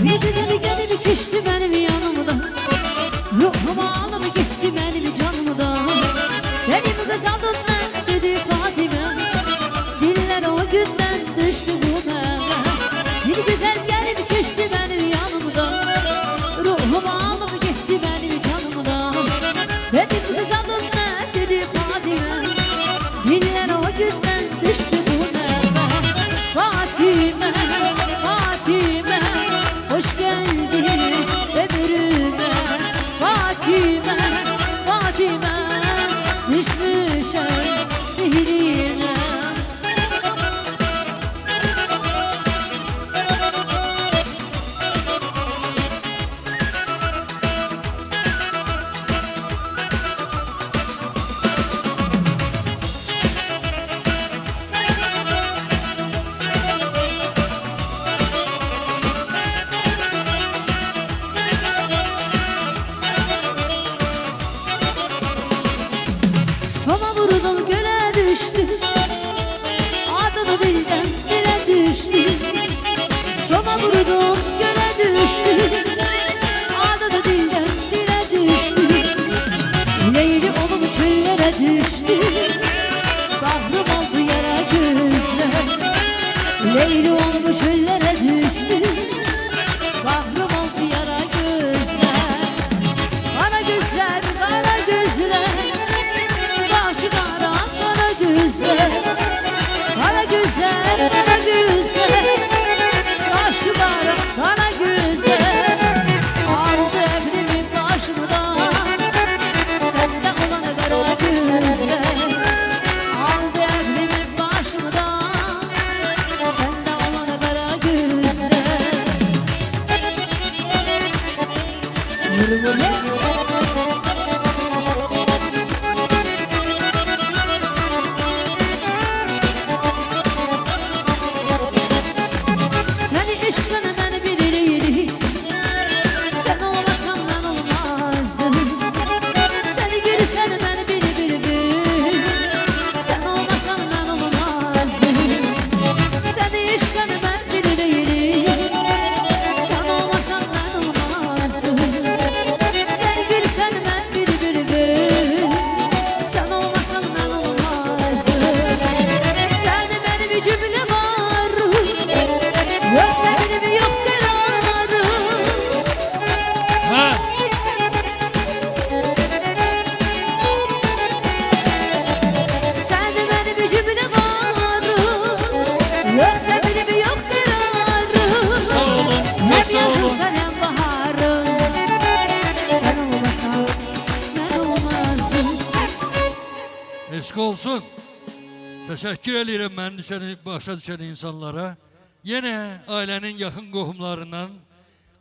Bir güzel gelip geçti benim yanımda, ruhumu alıp gitti benim canımda. Benim kız adın ne dedi Fatime, diller o günden düştü bu bana. Bir güzel gelip geçti benim yanımda, ruhumu alıp gitti benim canımda. Benim kız adın ne dedi Fatime, diller o günden düştü bu bana. Fatime, Fatime, hoş geldin ömrüme. Fatime, Fatime, düşmüşüm sihrine. Sona vurdum göle düştü, adını dilden dile düştü. Sona vurdum göle düştü, adını dilden dile düştü. Leyli olup çöllere düştü, kahrım oldu yara gözler. Leyli olup çöllere düştü, kahrım oldu yara gözler. Kara gözler, kara gözler, başı kara, kara gözler. Kara gözler, kara gözler, başı kara, kara gözler. Aldı evrimin başımdan, sende olan kara gözler. Aldı evrimin başımdan, sende olan kara gözler. Vurma seni eşkine ben bilirim, sen olmasan ben olmazdım. Seni görsen ben bilirim, sen olmasan ben olmazdım. Seni eşkine ben bilirim, sen olmasan ben olmazdım. Seni görsen ben bilirim, sen olmasan ben olmazdım. Seni benim cümle var, yoksa benim yok kararım. Ha? Sende benim cümle var, yoksa benim yok kararım. Sağ olun, çok Hem sağ yazın olun. sen hem baharım. Sen olmasan ben olmazdım. Eşk olsun. Teşekkür ederim ben başa düşen insanlara. Yine ailenin yakın qohumlarından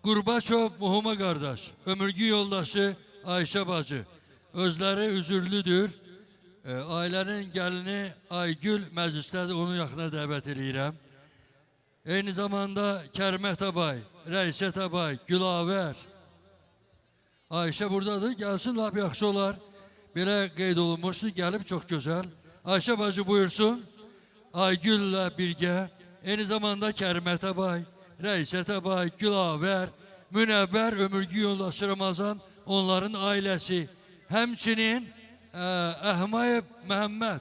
Qurbaçov Muhuma kardeş, ömürgü yoldaşı Ayşe bacı. Özleri üzürlüdür. Ailenin gəlini Aygül məclisdə onu yaxına dəvət edirəm. Eyni zamanda Kərmət abay, Rəisət abay, Gülavər. Ayşe buradadır. Gelsin lap yaxşı olar. Belə qeyd olunmuşdu. Gəlib çox gözəl. Ayşe bacı buyursun. Aygül'lə birgə. Eyni zamanda Kərmət abay, Rəisət abay, Gülavər, Münəvvər, ömürgü yoldaşı Ramazan, onların ailəsi. Həmçinin Əhmayev Məhəmməd,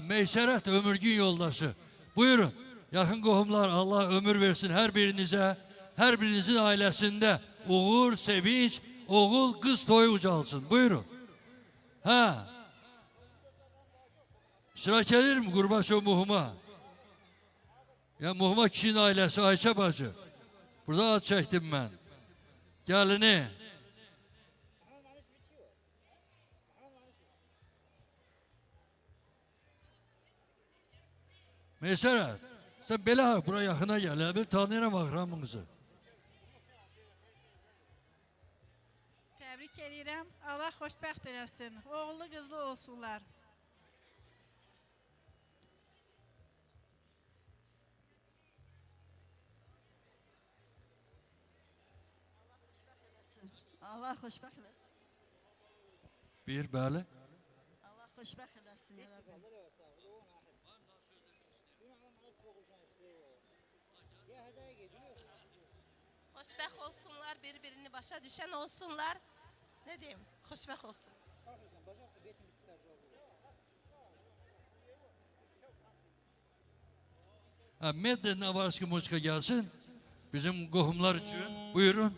Meysərət ömürgü yoldaşı. Buyurun. Yakın qohumlar, Allah ömür versin her birinize, her birinizin ailesinde uğur, sevinç, oğul, kız toyu ucalsın. Buyurun. Ha. İştirak eder mi Qurbaçov Muhuma? Ya Muhuma kişinin ailesi Ayşe bacı. Burada ad çektim ben. Gelini. Meyseret, sen belə buraya yaxına gəl. Ben tanıyıram ağramınızı. Təbrik edirəm. Allah xoşbəxt eləsin. Oğullu qızlı olsunlar. Allah xoşbəxt eləsin. Bir, bəli. Allah xoşbəxt eləsin ya Rəbbim. Xoşbəxt olsunlar, bir-birini başa düşən olsunlar. Ne diyeyim? Xoşbəxt olsun. Medde Navarski muzika gelsin. Bizim qohumlar için. Buyurun.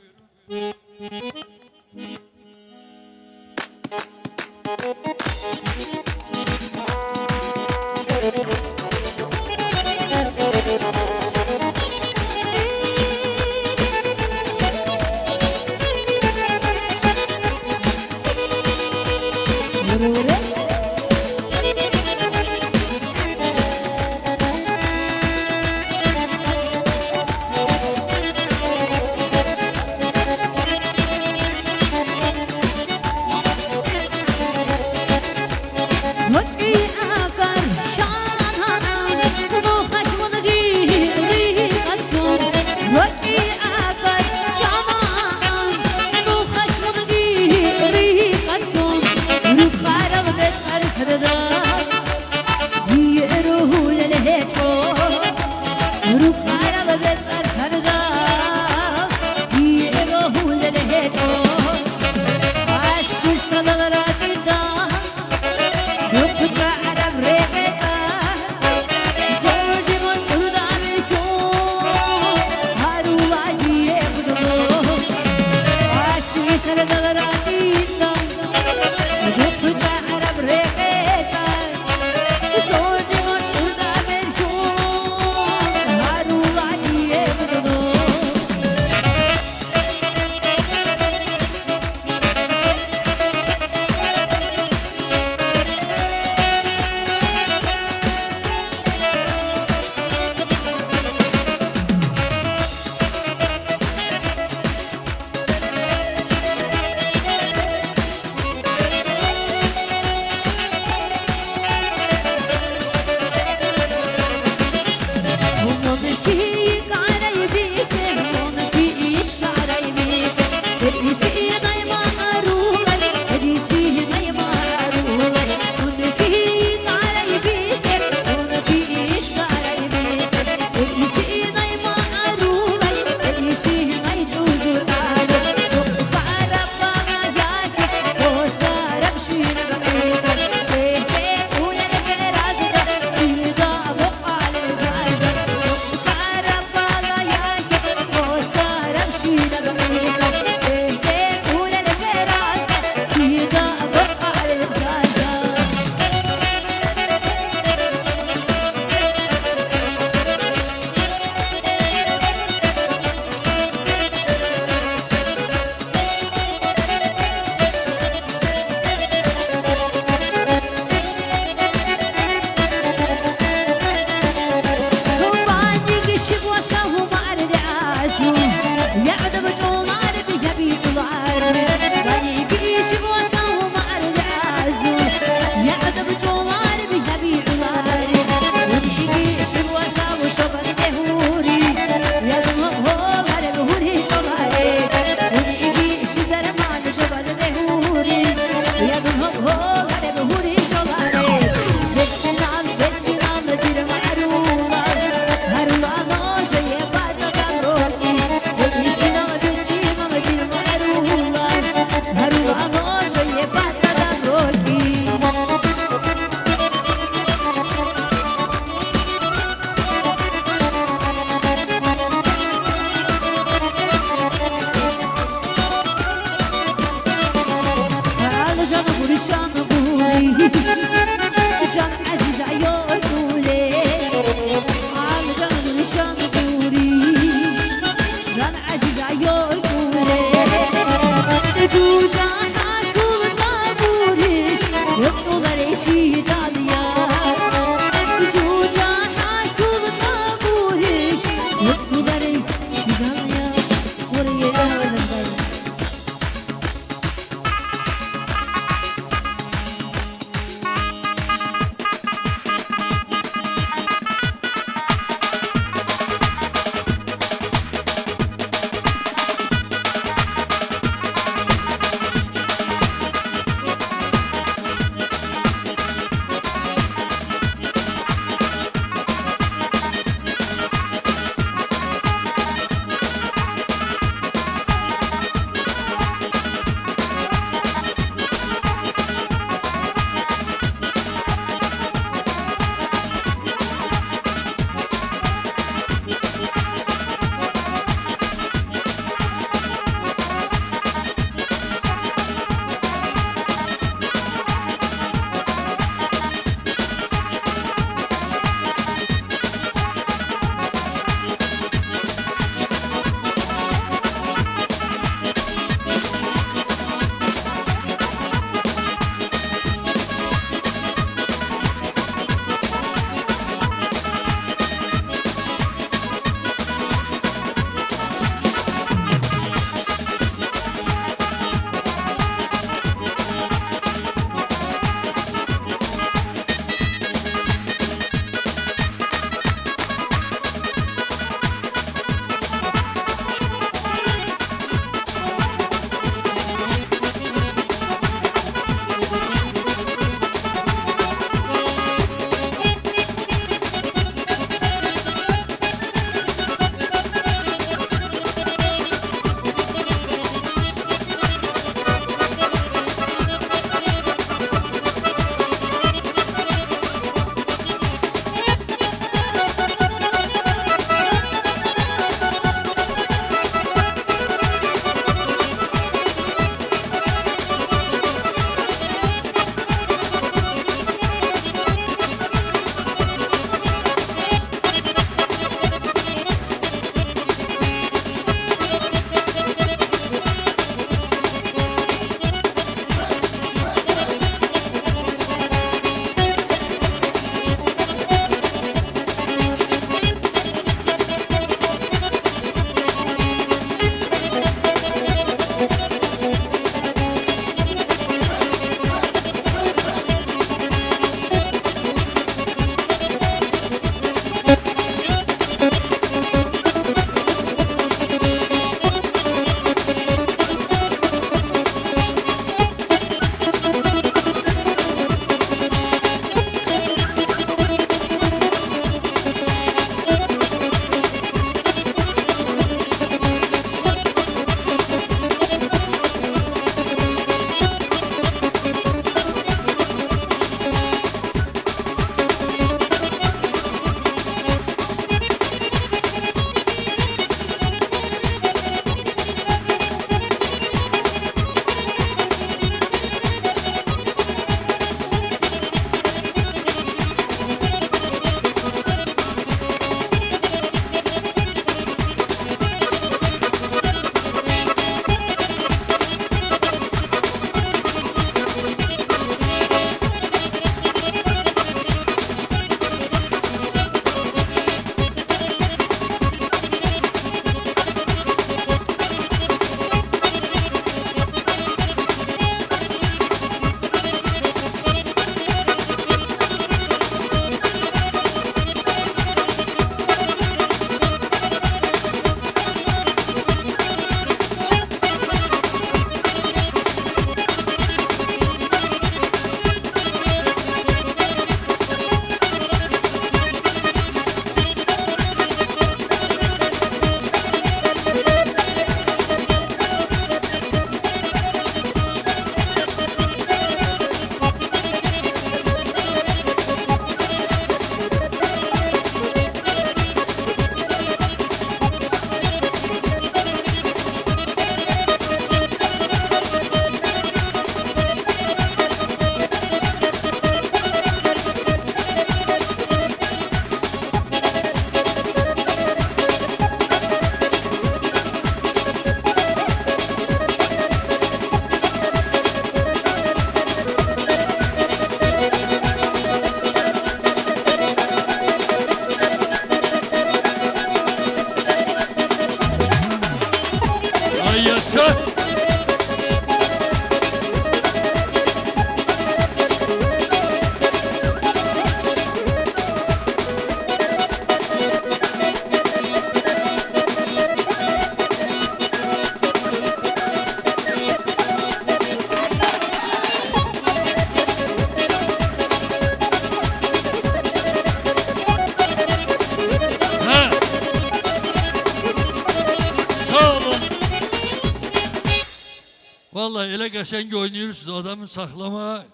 qəşəng oynayırsınız, adamı saxlama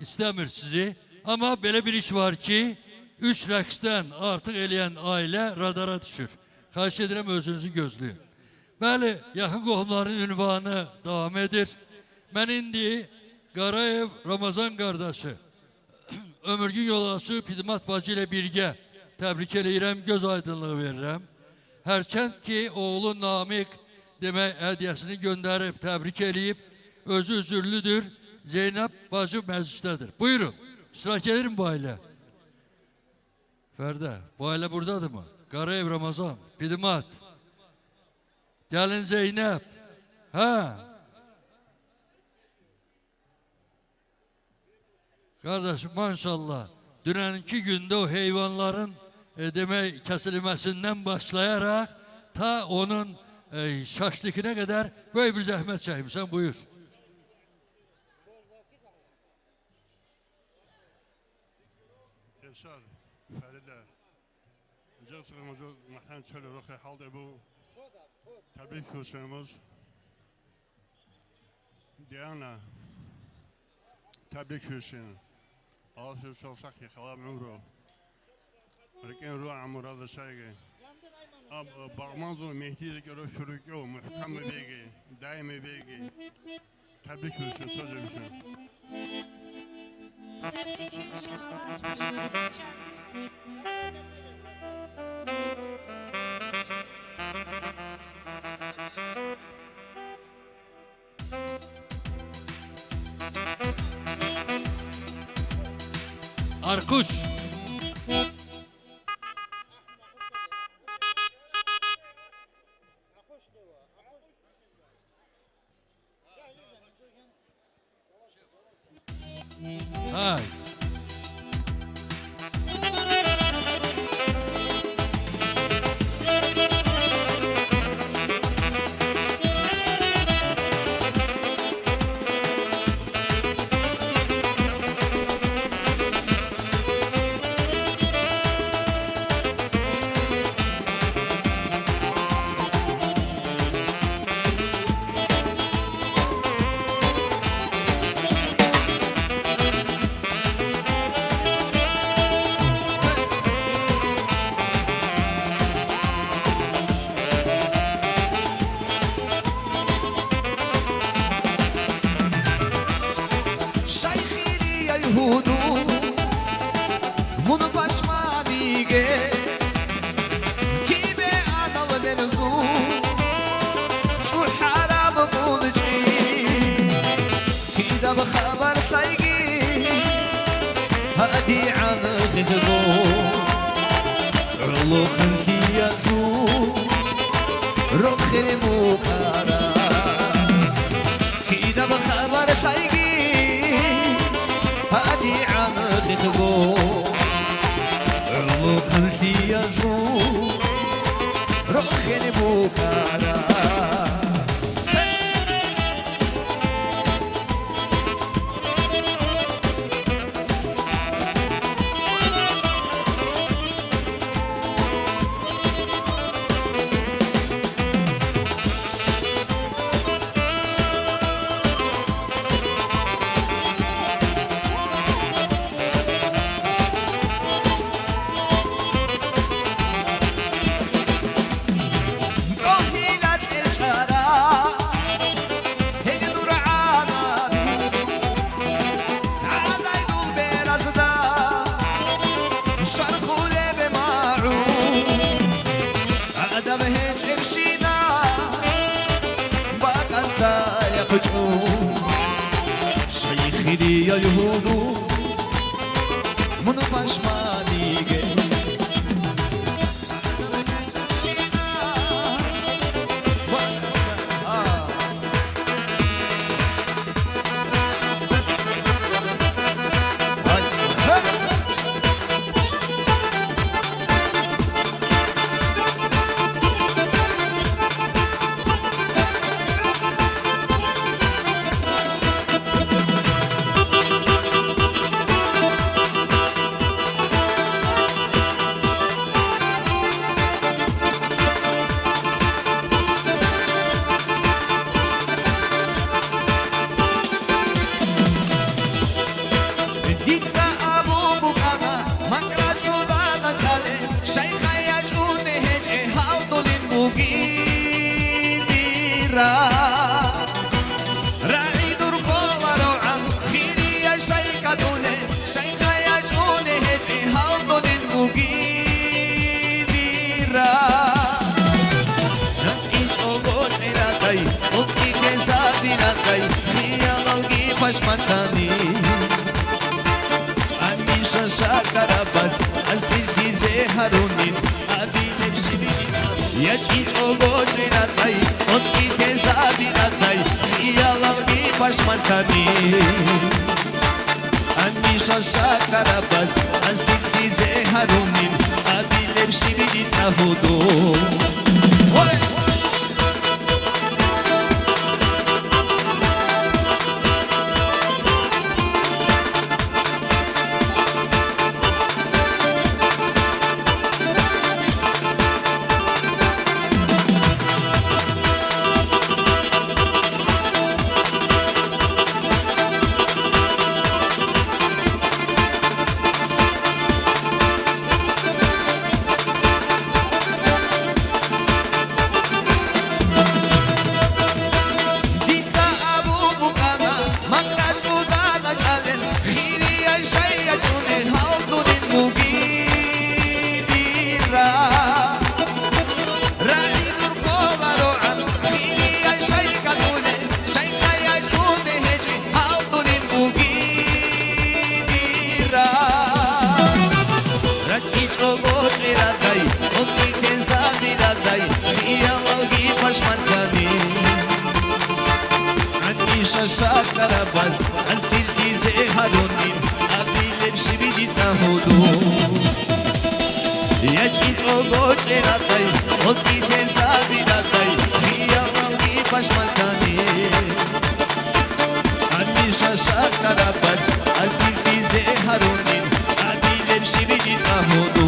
istəmir sizi. Amma belə bir iş var ki, 3 rəqsdən artıq eləyən ailə radara düşür. Xahiş edirəm, özünüzü gözləyin. Bəli, yaxın qohumların ünvanı davam edir. Mən indi Qarayev Ramazan qardaşı, Ömürgün yoldaşı Pidimat bacı ilə birgə təbrik eləyirəm, göz aydınlığı verirəm. Hərçənd ki, oğlu Namiq demək hədiyyəsini göndərib, təbrik eləyib, özü üzürlüdür, Zeynəb bacı məclisdədir. Buyurun, iştirak edirim bu ailə. Fərdə, bu ailə buradadır mı? Qarayev Ramazan, Pidimat. Gəlin Zeynəb. Hə? Qardaşım, maşallah, dünənki gündə o heyvanların demək kəsilməsindən başlayaraq ta onun şaşlıkına qədər böyle bir zəhmət çəkmişsən, buyur. Elşar, Fəride, Cəl Sıqımıcı, Məhən Çölü, Rıxı, Haldə bu təbrik kürsümüz. Diana, təbrik kürsünü. Allah siz olsak ki, xalab nuru. Rıkın ruha muradı şeygi. Bağmanzu Mehdi'yi görüp sürükü o, muhtem mi begi, daimi begi. Təbrik kürsün, söz öpüşün. Təbrik kürsün, Allah siz Arkuş. Hay. başmakani Ani şaşa karabaz Asil dize harunin Adile pşibili Yaç hiç o goçelatay Ot ite zabilatay Yalavgi başmakani Ani şaşa karabaz Asil dize harunin Adile pşibili zahudu Karabaz, asil dize harunin, adile pşibili zahudu. Yaç hiç o goç eratay, o giden sabiratay, Yalavgi başmakani. Ani şaşa karabaz, asil dize harunin, adile pşibili zahudu.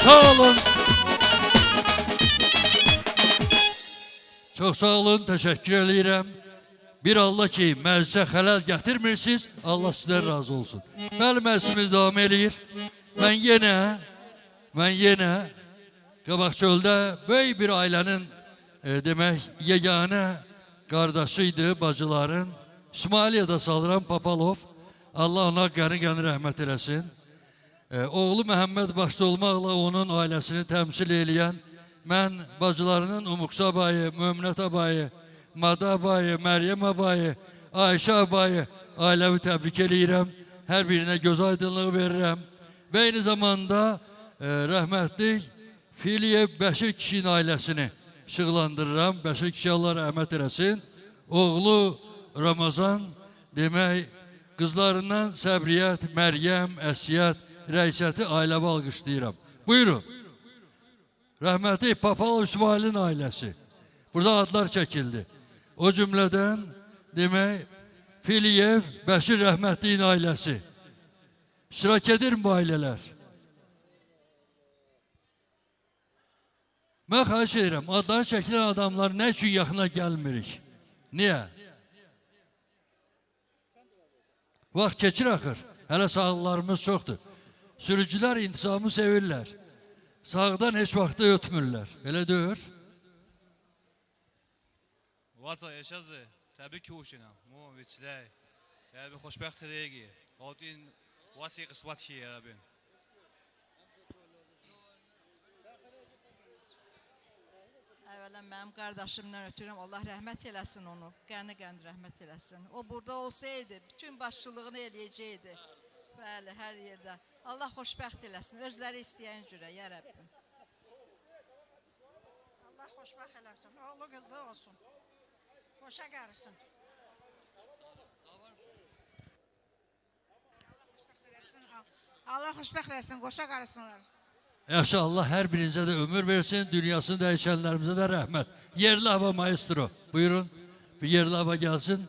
Sağ olun. Çok sağ olun, teşekkür ederim. Bir Allah ki məclisə xələl gətirmirsiniz, Allah sizdən razı olsun. Mənim məclisimiz devam edir. Mən yenə Qabaqçöldə böyük bir ailənin demək yeganə qardaşıydı bacıların. İsmailiyədə salıran Papalov. Allah ona qəni rəhmət eləsin. Oğlu Məhəmməd başda olmaqla onun ailəsini təmsil edən mən bacılarının Umuqsa abayı, Möminət abayı, Mada abayı, Məryəm abayı, Ayşə abayı ailəvi təbrik edirəm. Hər birinə göz aydınlığı verirəm. Və eyni zamanda rəhmətlik Filiyev Bəşir kişinin ailəsini işıqlandırıram. Bəşir kişi Allah rəhmət eləsin. Oğlu Ramazan demək qızlarından Səbriyyət, Məryəm, Əsiyət, Rəisəti ailəvi alqışlayıram. Buyurun. Rəhmətli Papalov İsmailin ailəsi. Burada adlar çəkildi. O cümlədən demək Filiyev Bəşir rəhmətliyin ailəsi. İştirak edir mi bu ailələr? Mən xahiş edirəm, adları çəkilən adamlar nə üçün yaxına gəlmirik? Niyə? Vaxt keçir axır. Hələ sağlıqlarımız çoxdur. Sürücülər intisamı sevirlər. Sağdan heç vaxtda ötmürlər. Elə deyir. Vaca yaşazı. Təbii ki uşinam. Mu veçlay. Ya bir xoşbəxt rəgi. Odin vasi qismat ki ya ben. Əvvələn mənim qardaşımdan ötürüm, Allah rəhmət eləsin onu, qəni rəhmət eləsin. O burada olsaydı, bütün başçılığını eləyəcəkdi. Bəli, hər yerdə. Allah xoşbəxt eləsin, özləri istəyən cürə, ya Rəbbim. Allah xoşbəxt eləsin, oğlu qızlı olsun. Qoşa qarısın. Allah xoşbəxt eləsin, qoşa qarısınlar. Yaşa Allah hər birinizə də ömür versin, dünyasını dəyişənlərimizə də rəhmət. Yerli hava maestro, buyurun. Bir yerli hava gəlsin.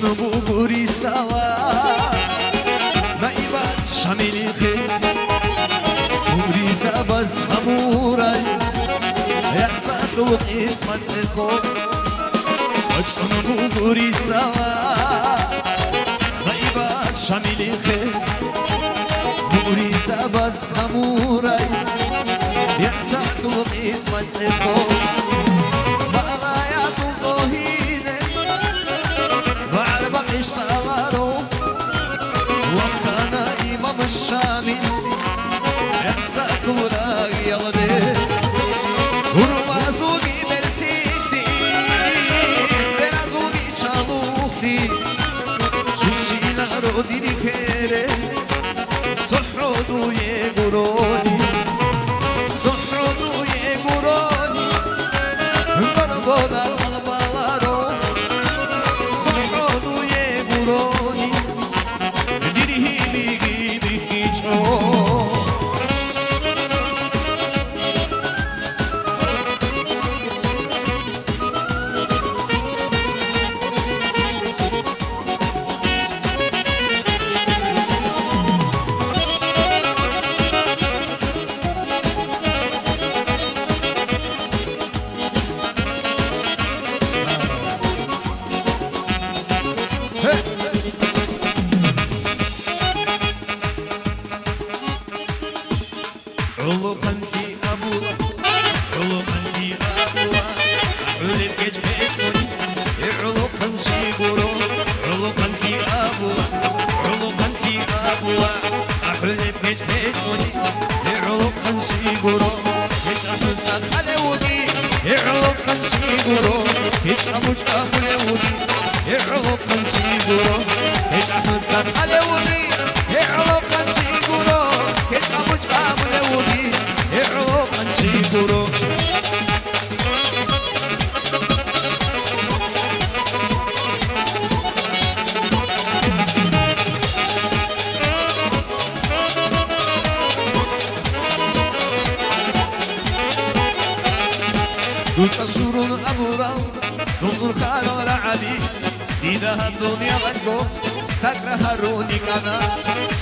عشقون بوبوری سوا نایبات شامیلی خی عمری زباز خمورای یا ساتو قسمت خود عشقون بوبوری سوا نایبات شامیلی خی عمری زباز خمورای یا ساتو قسمت خود اشتغلوا وقتنا إمام الشامي يحسكوا لا يغدي ورمازوكي مرسيدي بنازوكي شالوخي شوشينا رودي لكيري صحرودو يقولوني صحرودو يقولوني بربودا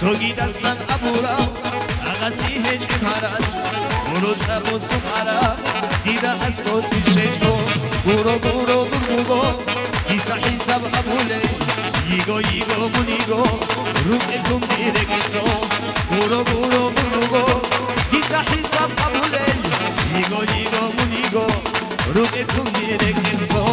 سوگی دستان ابورا اغازی هج امارات برو زبو سمارا دیده از کوتی شجو برو برو برو کیسا حساب ابوله یگو یگو منیگو رو اکم دیره کسو برو برو برو کیسا حساب ابوله یگو یگو منیگو رو اکم دیره کسو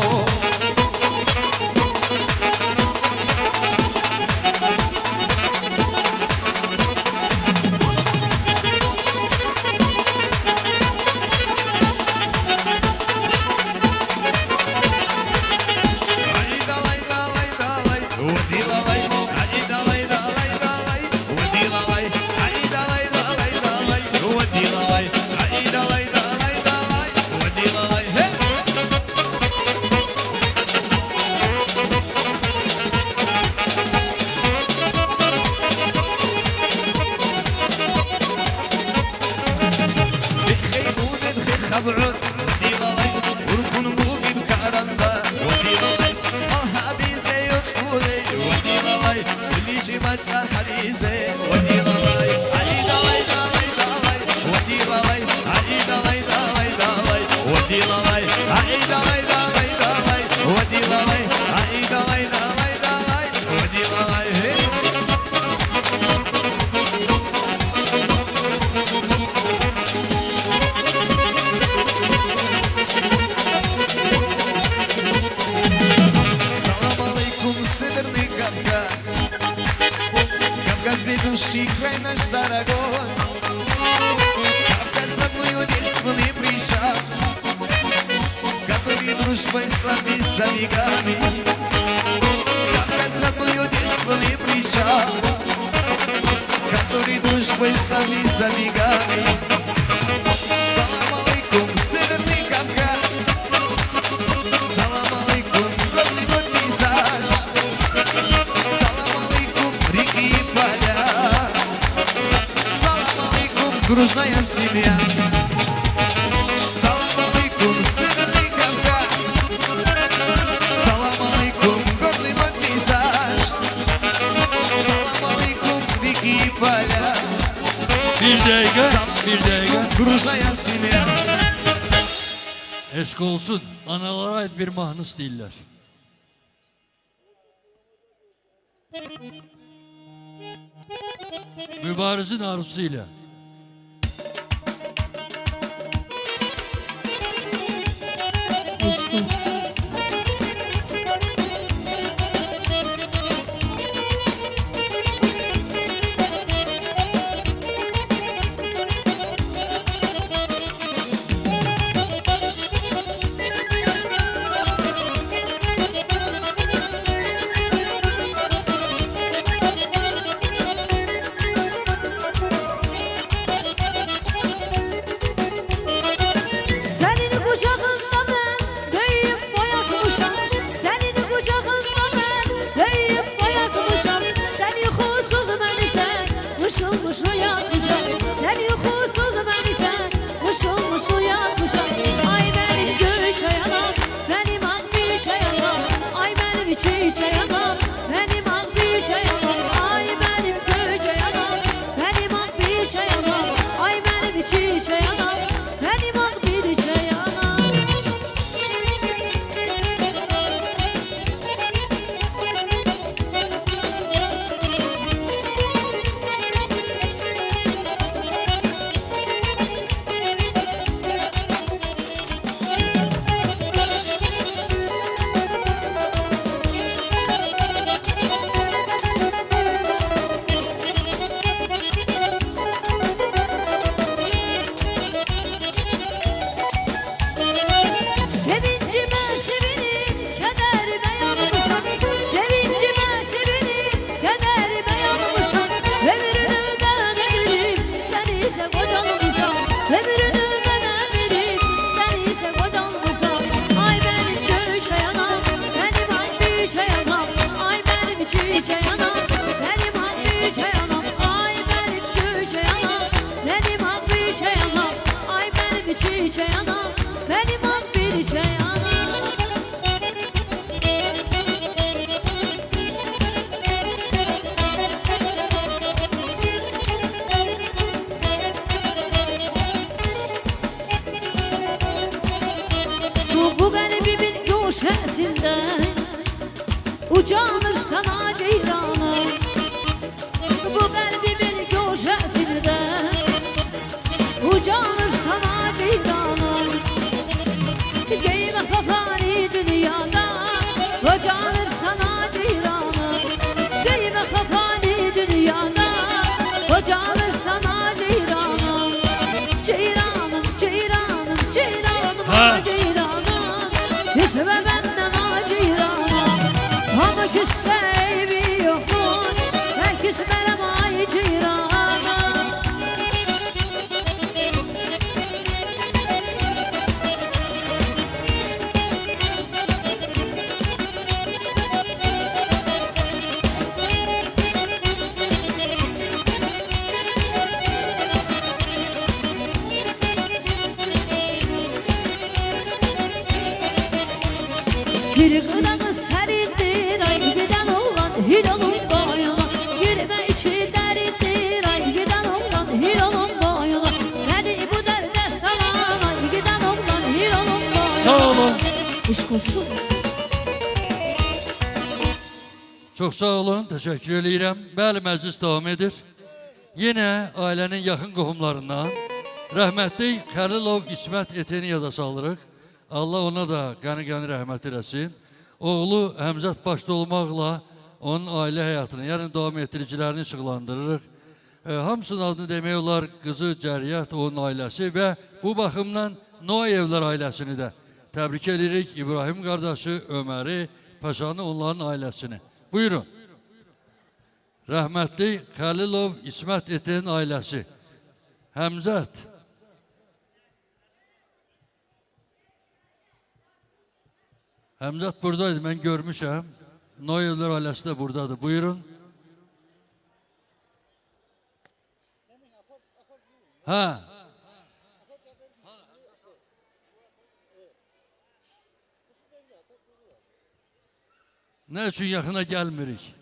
Дружная семья. Салам алейкум, Северный Кавказ. Салам алейкум, горный пейзаж. eşq olsun. Analara ait bir mahnı istəyirlər. Mübarizin arzusu ilə. Eşq olsun. Senin kucağında ben büyüyüp boyatmışam. Senin kucağında ben büyüyüp boyatmışam. Sen yuxusuz beni sen mışıl mışıl yatmışam. Sen yuxusuz beni sen mışıl mışıl yatmışam. Ay benim göçe yanam, benim ak büyüçe yanam. Ay benim çiçe yanam, benim ak büyüçe yanam. Ay benim göçe yanam, benim ak büyüçe yanam. Ay benim çiçe yanam, benim ak büyüçe yanam. Sevincime sevinip kederime yanmışam. Sevincime sevinip kederime yanmışam. Ömrünü ben verip sen ise kocalmışam. Ömrünü ben verip sen ise kocalmışam. Ay benim göçe yanam, benim ak büyüçe yanam. Ay benim çiçe yanam, benim ak büyüçe yanam. Ay benim göçe yanam, benim ak büyüçe yanam. Ay benim çiçe yanam, benim ak büyüçe yanam. Bu kalbimin köşesinden ucanır sana ceyranım. Bu kalbimin köşesinden ucanır sana ceyranım. Giyme kafanı dünyada ucanır sana ceyranım. Giyme kafanı dünyada ucanır sana ceyranım. Ceyranım, ceyranım, ceyranım, Ha. ceyranım. Yüzüme benden ceyranım. Ama küsse evi yoktur. Herkes benim ay ceyranım. Bir gıdanı serindir ay giden olan hil olun bayıla. Girme içi derindir ay giden olan hil olun bayıla. Beni bu derde salan ay giden olan hil olun bayıla. Sağ olun. Eşq olsun. Çox sağ olun, təşəkkür edirəm. Bəli, məclis davam edir. Yenə ailənin yaxın qohumlarından rəhmətli Xəlilov İsmət Eteni yada salırıq. Allah ona da qəni-qəni rəhmət eləsin. Oğlu Həmzət başda olmaqla onun ailə həyatını, yəni davam etdiricilərini işıqlandırırıq. Hamısının adını demək olar qızı Cəriyyət, onun ailəsi və bu baxımdan Noyevlər ailəsini də təbrik edirik. İbrahim qardaşı, Öməri, Paşanı, onların ailəsini. Buyurun. Rəhmətli Xəlilov İsmət Etenin ailəsi. Həmzət. Həmzət buradaydı, mən görmüşəm. Noyevlər ailəsi də buradadır. Buyurun. Ha. Ne üçün yaxına gəlmirik?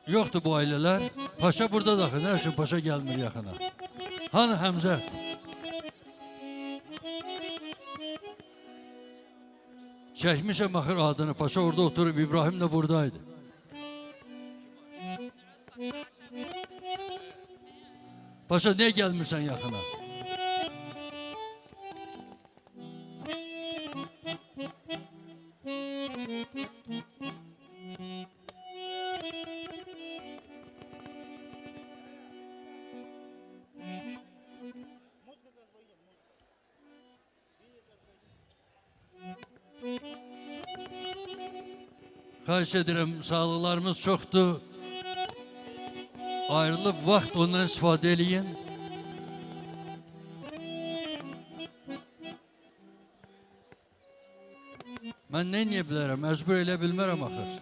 Yoxdur bu ailələr. Paşa burada da axı. Nə üçün paşa gəlmir yaxına? Hanı Həmzət? Çəkmişəm axır adını. Paşa orada oturub, İbrahim də buradaydı. Paşa niyə gəlmirsən yaxına? Xahiş edirəm, sağlıqlarımız çoxdur. Ayrılıb vaxt ondan istifadə eləyin. Mən nə edə bilərəm? Məcbur elə bilmərəm axır.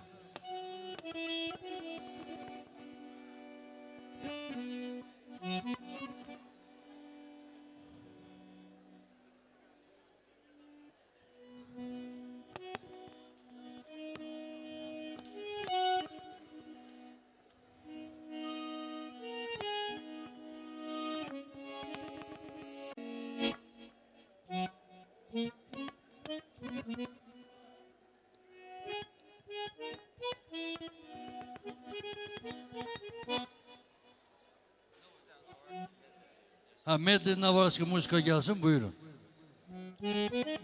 Ha, medli Navarski muzika gelsin, buyurun. Baby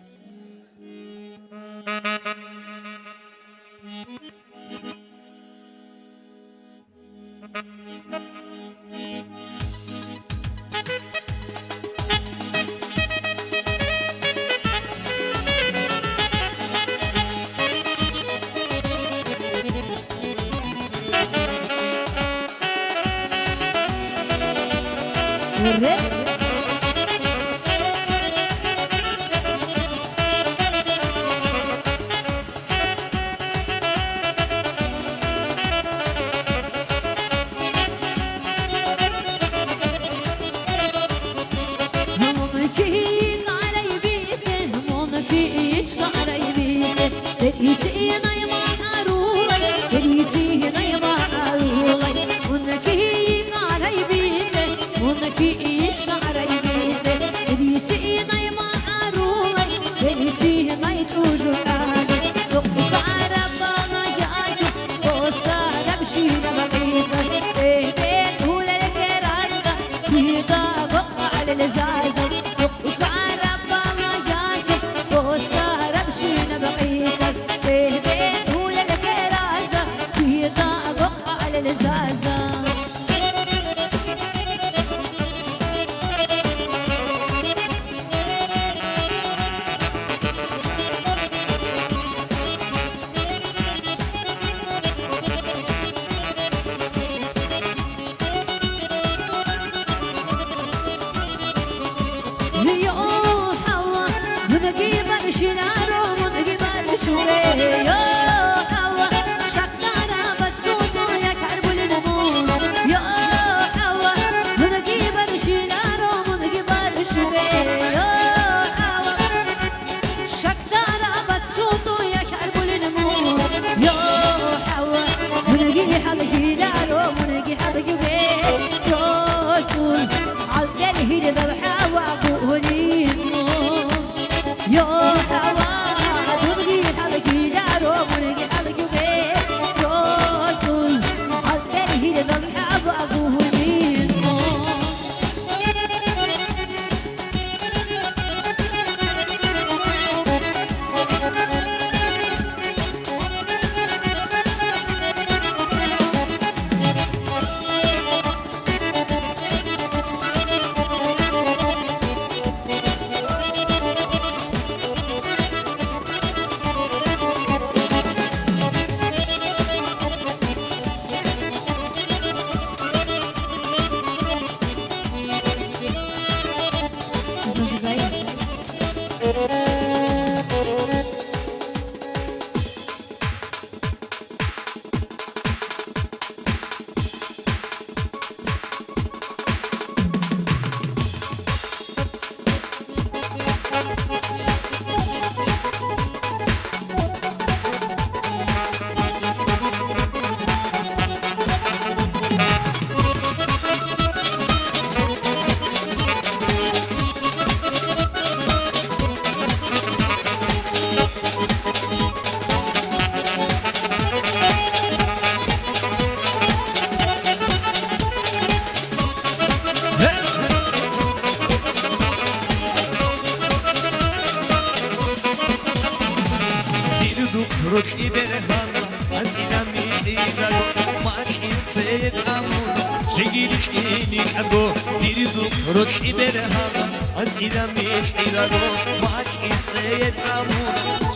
بيني حبو ديريدو روحي برها أزيلا ميحيرانو معك إسرائيل أمو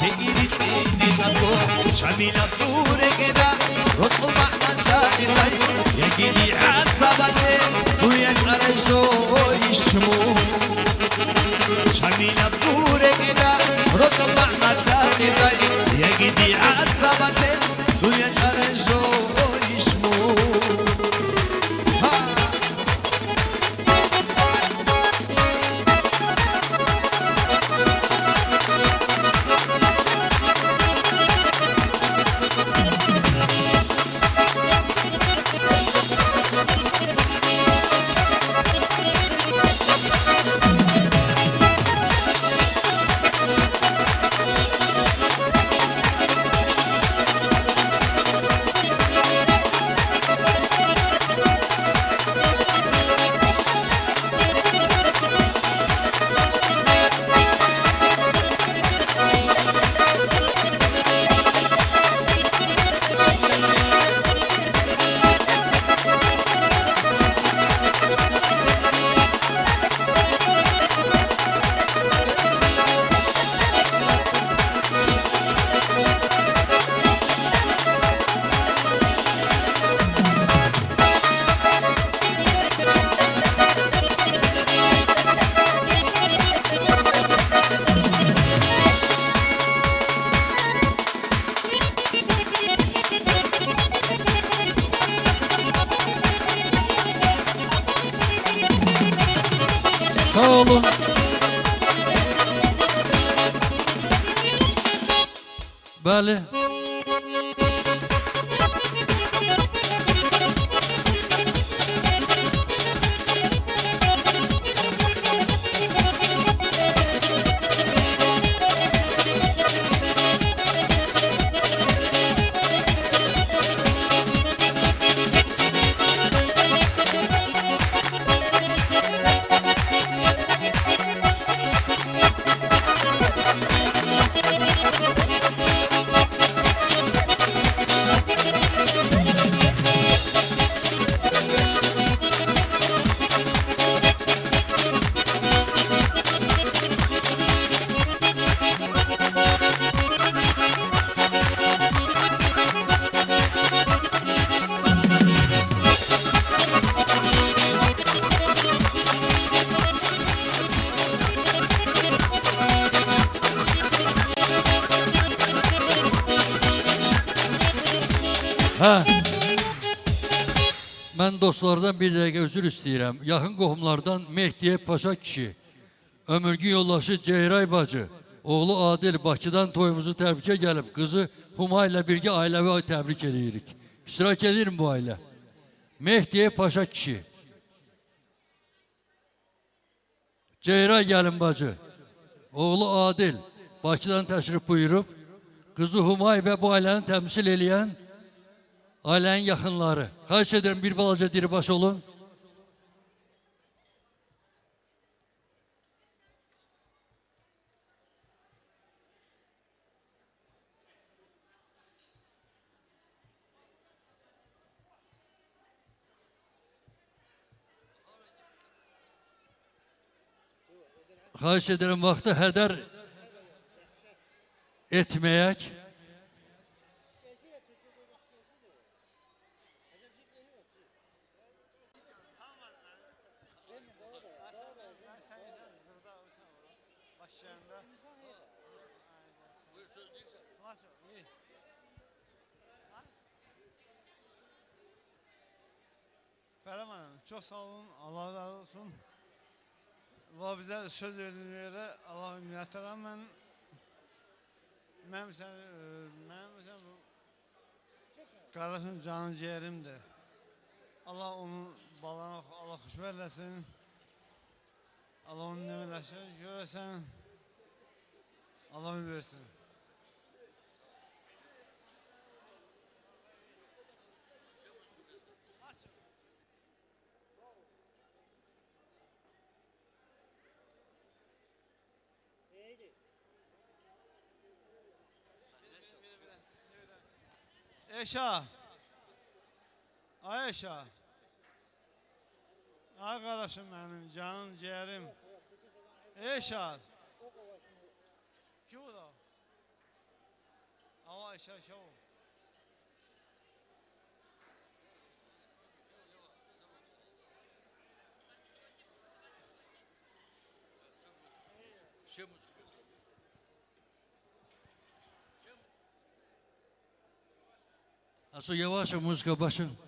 جيري تيني حبو شامينا فوري كدا روح محمد داخل يجيني عصبتي ويجعل جو يشمو شامينا فوري كدا روح محمد داخل يجيني عصبتي ويجعل جو يشمو Sağ olun. Bəli. Hə. Mən dostlardan bir dəqiqə özür istəyirəm. Yaxın qohumlardan Mehdiyev Paşa kişi, ömürgü yoldaşı Ceyray bacı, oğlu Adil Bakıdan toyumuzu təbrikə gəlib, qızı Huma ilə birgə ailəvi təbrik edirik. İştirak edirəm bu ailə. Mehdiyev Paşa kişi, Ceyray gəlin bacı, oğlu Adil Bakıdan təşrif buyurub, qızı Humay və bu ailəni təmsil eləyən ailənin yaxınları. Xahiş edirəm bir balaca diribaş olun. Xahiş edirəm vaxtı hədər etməyək. Fərəm Hanım, çox sağ olun, Allah razı olsun. Və bizə söz verdiyinə görə Allah minnətdaram. Mənim bu qardaşım canın ciğerimdir. Allah onun balana Allah xoşbər eləsin. Allah onun nəmələşini görəsən. Allah ömür versin. Eşa. Ay Eşa. Arkadaşım benim, canım, ciğerim. Eşat. Kim o da? Ama eşat şov. Aslında yavaş muzika başın.